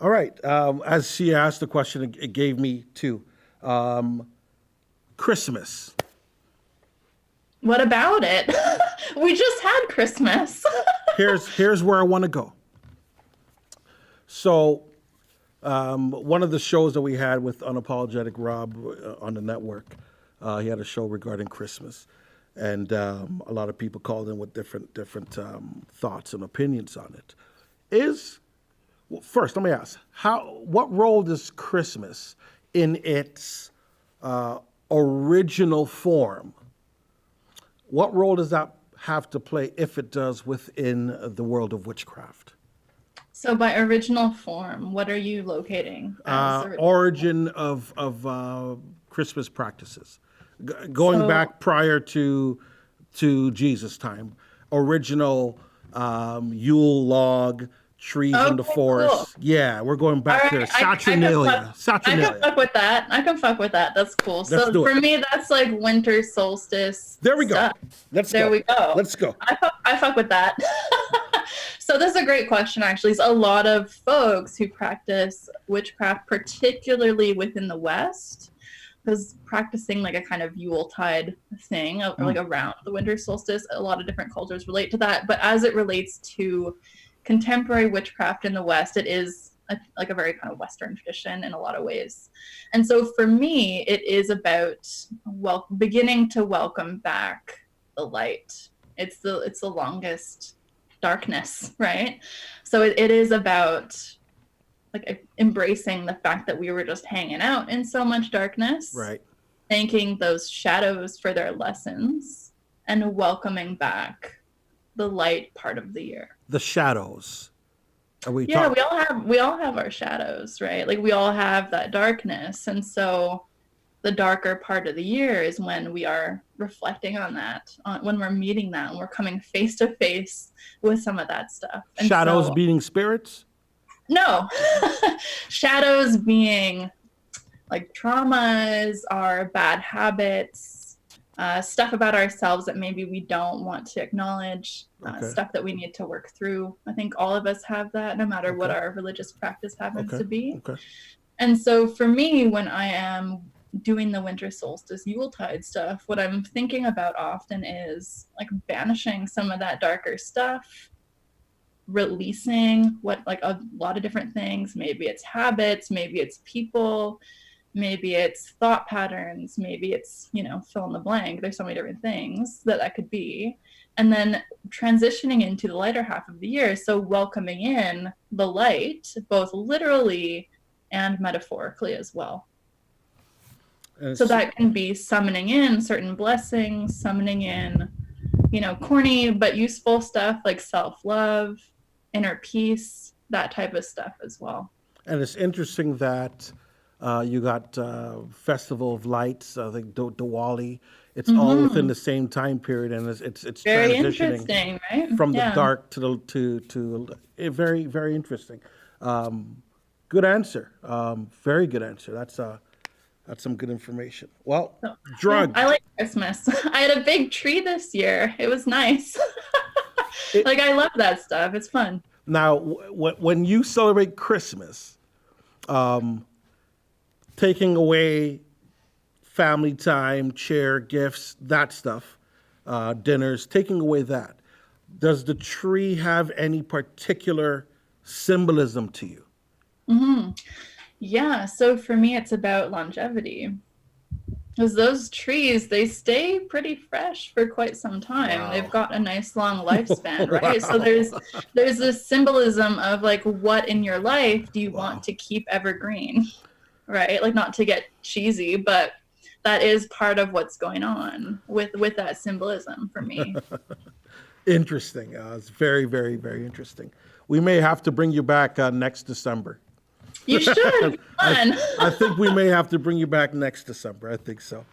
S1: All right. As she asked the question, it gave me two. Christmas.
S2: What about it? We just had Christmas.
S1: Here's where I want to go. So, one of the shows that we had with Unapologetic Rob on the network, he had a show regarding Christmas, and a lot of people called in with different thoughts and opinions on it. Well, first, let me ask: what role does Christmas, in its original form, what role does that have to play, if it does, within the world of witchcraft?
S2: So by original form, what are you locating?
S1: Origin of Christmas practices, going back prior to Jesus' time. Original Yule log, trees in the forest. Cool. Yeah, we're going back there. Saturnalia.
S2: I can fuck with that. That's cool. So for me, that's like winter solstice.
S1: There we go.
S2: Stuff.
S1: There we go. Let's go.
S2: I fuck with that. So this is a great question, actually. So a lot of folks who practice witchcraft, particularly within the West, because practicing like a kind of Yuletide thing, or like around the winter solstice, a lot of different cultures relate to that. But as it relates to contemporary witchcraft in the West, it is like a very kind of Western tradition in a lot of ways. And so for me, it is about beginning to welcome back the light. It's the longest darkness, right? So it is about like embracing the fact that we were just hanging out in so much darkness,
S1: right?
S2: Thanking those shadows for their lessons and welcoming back the light part of the year.
S1: The shadows.
S2: We all have our shadows, right? Like, we all have that darkness, and so the darker part of the year is when we are reflecting on that, when we're meeting that, and we're coming face to face with some of that stuff. And
S1: shadows being spirits?
S2: No. Shadows being like traumas, our bad habits, stuff about ourselves that maybe we don't want to acknowledge, stuff that we need to work through. I think all of us have that, no matter what our religious practice happens to be. And so for me, when I am doing the winter solstice Yuletide stuff, what I'm thinking about often is like banishing some of that darker stuff, releasing like a lot of different things. Maybe it's habits, maybe it's people, maybe it's thought patterns, maybe it's, fill in the blank. There's so many different things that could be. And then transitioning into the lighter half of the year, so welcoming in the light, both literally and metaphorically as well. So that can be summoning in certain blessings, summoning in, corny but useful stuff like self-love, inner peace, that type of stuff as well.
S1: And it's interesting that you got Festival of Lights, I think Diwali. It's all within the same time period, and it's
S2: very
S1: transitioning
S2: interesting, right?
S1: From the dark to very, very interesting. Good answer. Very good answer. That's some good information. Well, drugs.
S2: I like Christmas. I had a big tree this year. It was nice. I love that stuff. It's fun.
S1: Now, when you celebrate Christmas, taking away family time, chair, gifts, that stuff, dinners, taking away that, does the tree have any particular symbolism to you?
S2: Mm-hmm. Yeah, so for me, it's about longevity. Because those trees, they stay pretty fresh for quite some time.
S1: Wow.
S2: They've got a nice long lifespan, right?
S1: Wow.
S2: So there's this symbolism of like, what in your life do you want to keep evergreen, right? Like, not to get cheesy, but that is part of what's going on with that symbolism for me.
S1: Interesting. It's very, very, very interesting. We may have to bring you back next December.
S2: You should. Fun.
S1: I think we may have to bring you back next December. I think so.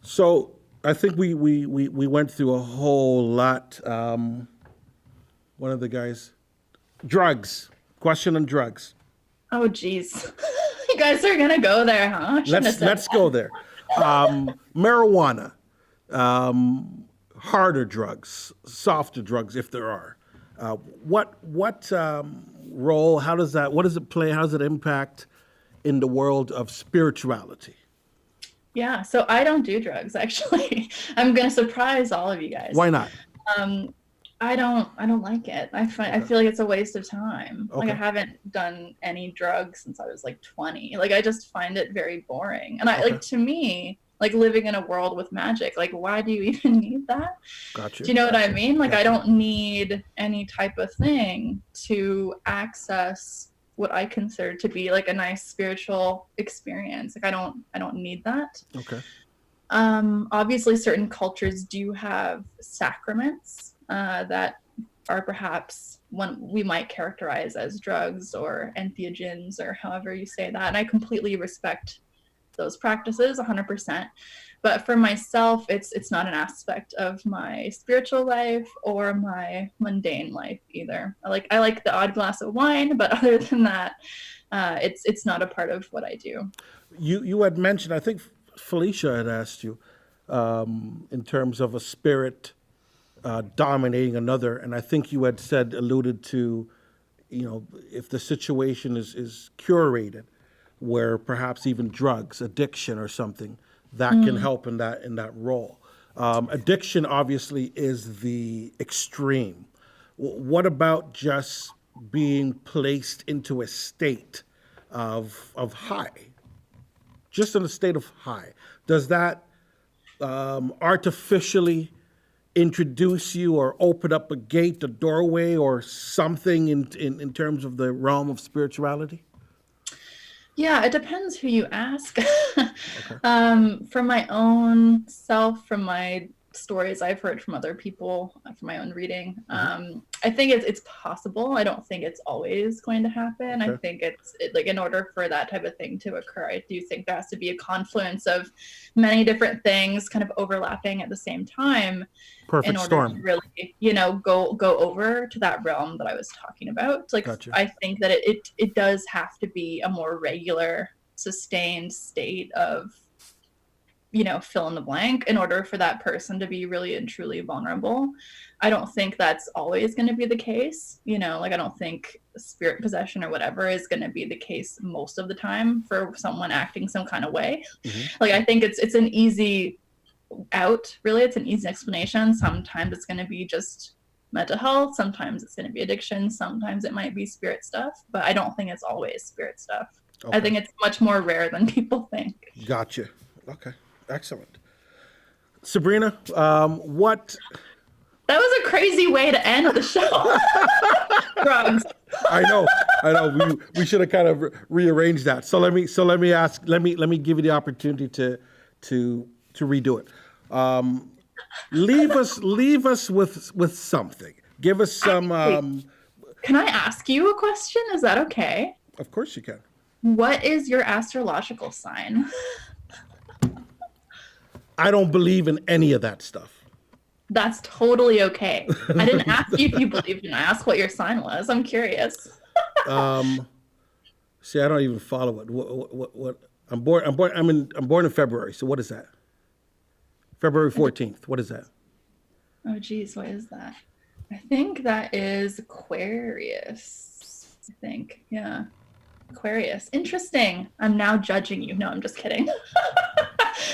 S1: So I think we went through a whole lot. One of the guys, drugs. Question on drugs.
S2: Oh, geez. You guys are gonna go there, huh?
S1: Let's go there. Marijuana, harder drugs, softer drugs, if there are. What role? What does it play? How does it impact in the world of spirituality?
S2: Yeah, so I don't do drugs, actually. I'm gonna surprise all of you guys.
S1: Why not?
S2: I don't like it. I feel like it's a waste of time.
S1: Okay.
S2: Like, I haven't done any drugs since I was like 20. Like, I just find it very boring. And like, to me, like, living in a world with magic, like, why do you even need that?
S1: Gotcha.
S2: Do you know what I mean? Like, I don't need any type of thing to access what I consider to be like a nice spiritual experience. Like, I don't need that.
S1: Okay.
S2: Obviously certain cultures do have sacraments that are perhaps what we might characterize as drugs or entheogens, or however you say that. And I completely respect those practices 100%. But for myself, it's not an aspect of my spiritual life or my mundane life either. I like the odd glass of wine, but other than that, it's not a part of what I do.
S1: You had mentioned, I think Felicia had asked you, in terms of a spirit dominating another, and I think you had alluded to, if the situation is curated, where perhaps even drugs, addiction or something, that can help in that role. Addiction obviously is the extreme. What about just being placed into a state of high? Just in a state of high. Does that artificially introduce you or open up a gate, a doorway, or something in terms of the realm of spirituality?
S2: Yeah, it depends who you ask. From my own self, from my stories I've heard from other people, from my own reading, I think it's possible. I don't think it's always going to happen. Okay. I think like, in order for that type of thing to occur, I do think there has to be a confluence of many different things kind of overlapping at the same time.
S1: Perfect
S2: in order
S1: storm.
S2: to really, go over to that realm that I was talking about. Like, gotcha. I think that it does have to be a more regular, sustained state of, fill in the blank, in order for that person to be really and truly vulnerable. I don't think that's always going to be the case. Like, I don't think spirit possession or whatever is going to be the case most of the time for someone acting some kind of way. Like, I think it's an easy out, really. It's an easy explanation. Sometimes it's going to be just mental health, sometimes it's going to be addiction, sometimes it might be spirit stuff, but I don't think it's always spirit stuff. Okay. I think it's much more rare than people think.
S1: Gotcha. Okay, excellent. Sabrina, what...
S2: That was a crazy way to end the show. Drugs.
S1: I know. We should have kind of rearranged that. So let me give you the opportunity to redo it. Leave us with something. Give us some.
S2: Can I ask you a question? Is that okay?
S1: Of course you can.
S2: What is your astrological sign?
S1: I don't believe in any of that stuff.
S2: That's totally okay. I didn't ask you if you believed in it. I asked what your sign was. I'm curious.
S1: See, I don't even follow it. What? I'm born in February. So what is that? February 14th. What is that?
S2: Oh, geez, what is that? I think that is Aquarius. I think, yeah. Aquarius. Interesting. I'm now judging you. No, I'm just kidding.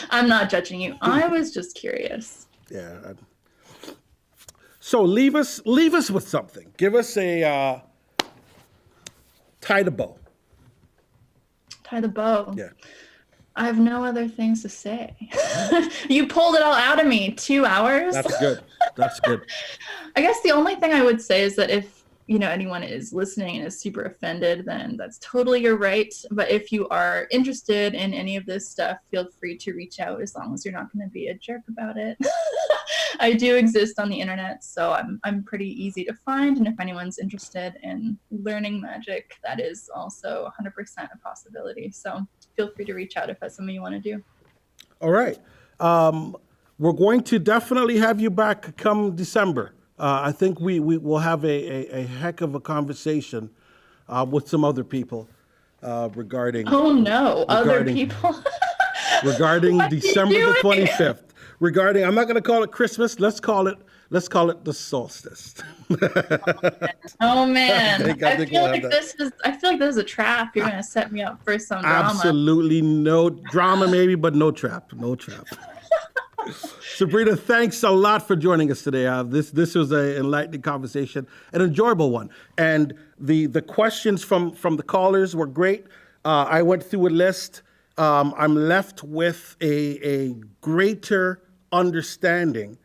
S2: I'm not judging you. I was just curious.
S1: Yeah. So leave us with something. Give us a tie the bow.
S2: Tie the bow.
S1: Yeah.
S2: I have no other things to say. You pulled it all out of me. 2 hours.
S1: That's good. That's good.
S2: I guess the only thing I would say is that if anyone is listening and is super offended, then that's totally your right. But if you are interested in any of this stuff, feel free to reach out, as long as you're not going to be a jerk about it. I do exist on the internet, so I'm pretty easy to find. And if anyone's interested in learning magic, that is also 100% a possibility. So feel free to reach out if that's something you want to do.
S1: All right. We're going to definitely have you back come December. I think we will have a heck of a conversation with some other people regarding.
S2: Oh no, other people.
S1: regarding December the 25th. Regarding, I'm not going to call it Christmas. Let's call it the solstice.
S2: Oh man, I feel like this is a trap. You're going to set me up for some drama.
S1: Absolutely no drama, maybe, but no trap. No trap. Sabrina, thanks a lot for joining us today. This was an enlightening conversation, an enjoyable one. And the questions from the callers were great. I went through a list. I'm left with a greater understanding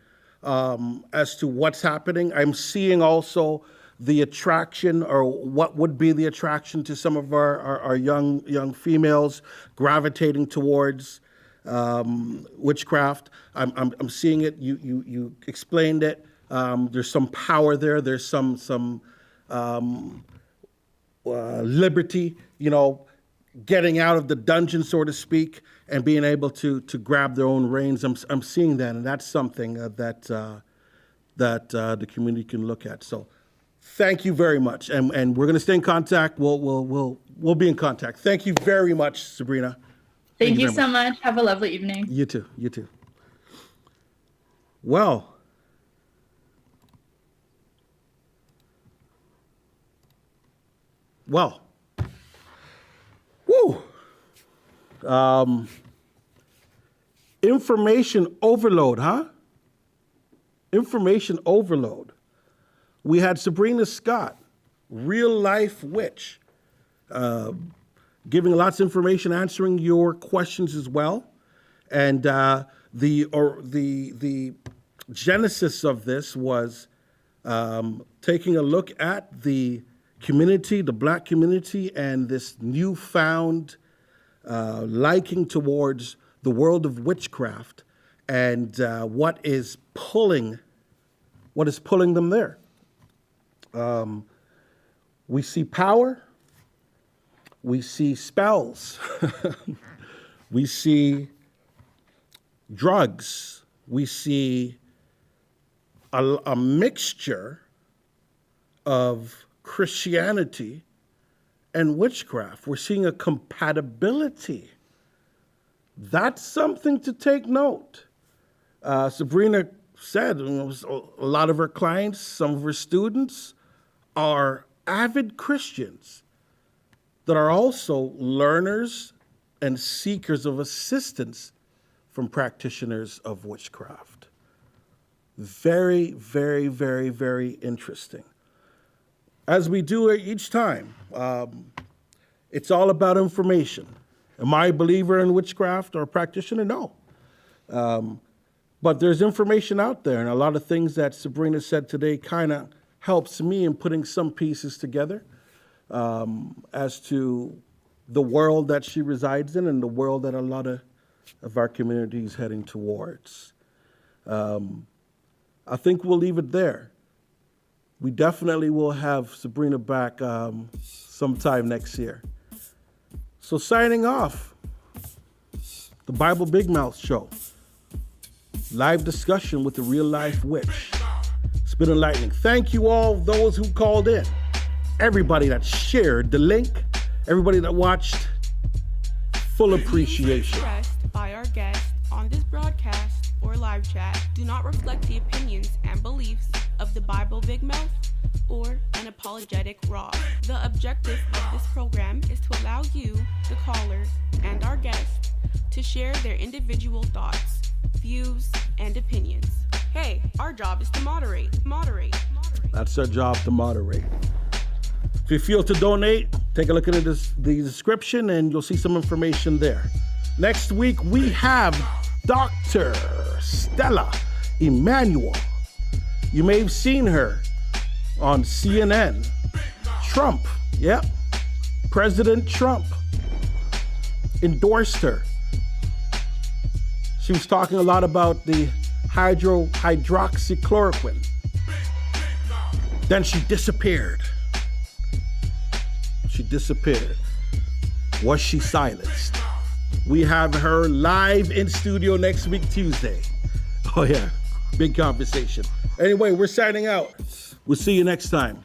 S1: as to what's happening. I'm seeing also the attraction, or what would be the attraction to some of our young females gravitating towards witchcraft. I'm seeing it. You explained it. There's some power there. There's some liberty. Getting out of the dungeon, so to speak, and being able to grab their own reins. I'm seeing that, and that's something that the community can look at. So, thank you very much, and we're going to stay in contact. We'll be in contact. Thank you very much, Sabrina.
S2: Thank you so much. Have a lovely evening.
S1: You too. You too. Well. Woo. Information overload, huh? Information overload. We had Sabrina Scott, real life witch, giving lots of information, answering your questions as well. And the genesis of this was taking a look at the community, the Black community, and this newfound liking towards the world of witchcraft, and what is pulling them there. We see power. We see spells. We see drugs. We see a mixture of Christianity and witchcraft. We're seeing a compatibility. That's something to take note. Sabrina said a lot of her clients, some of her students, are avid Christians that are also learners and seekers of assistance from practitioners of witchcraft. Very, very, very, very interesting. As we do each time, it's all about information. Am I a believer in witchcraft or a practitioner? No. But there's information out there, and a lot of things that Sabrina said today kind of helps me in putting some pieces together as to the world that she resides in and the world that a lot of our community is heading towards. I think we'll leave it there. We definitely will have Sabrina back sometime next year. So signing off, the Bible Big Mouth Show. Live discussion with the real life witch. It's been enlightening. Thank you all, those who called in. Everybody that shared the link. Everybody that watched. Full appreciation.
S8: Expressed by our guests on this broadcast or live chat do not reflect the opinions and beliefs of the Bible Big Mouth or Unapologetic Raw. The objective of this program is to allow you, the caller, and our guests to share their individual thoughts, views, and opinions. Hey, our job is to moderate.
S1: That's our job, to moderate. If you feel to donate, take a look at the description and you'll see some information there. Next week, we have Dr. Stella Emanuel. You may have seen her on CNN. Trump, yep. President Trump endorsed her. She was talking a lot about the hydroxychloroquine. Then she disappeared. Was she silenced? We have her live in studio next week, Tuesday. Oh yeah, big conversation. Anyway, we're signing out. We'll see you next time.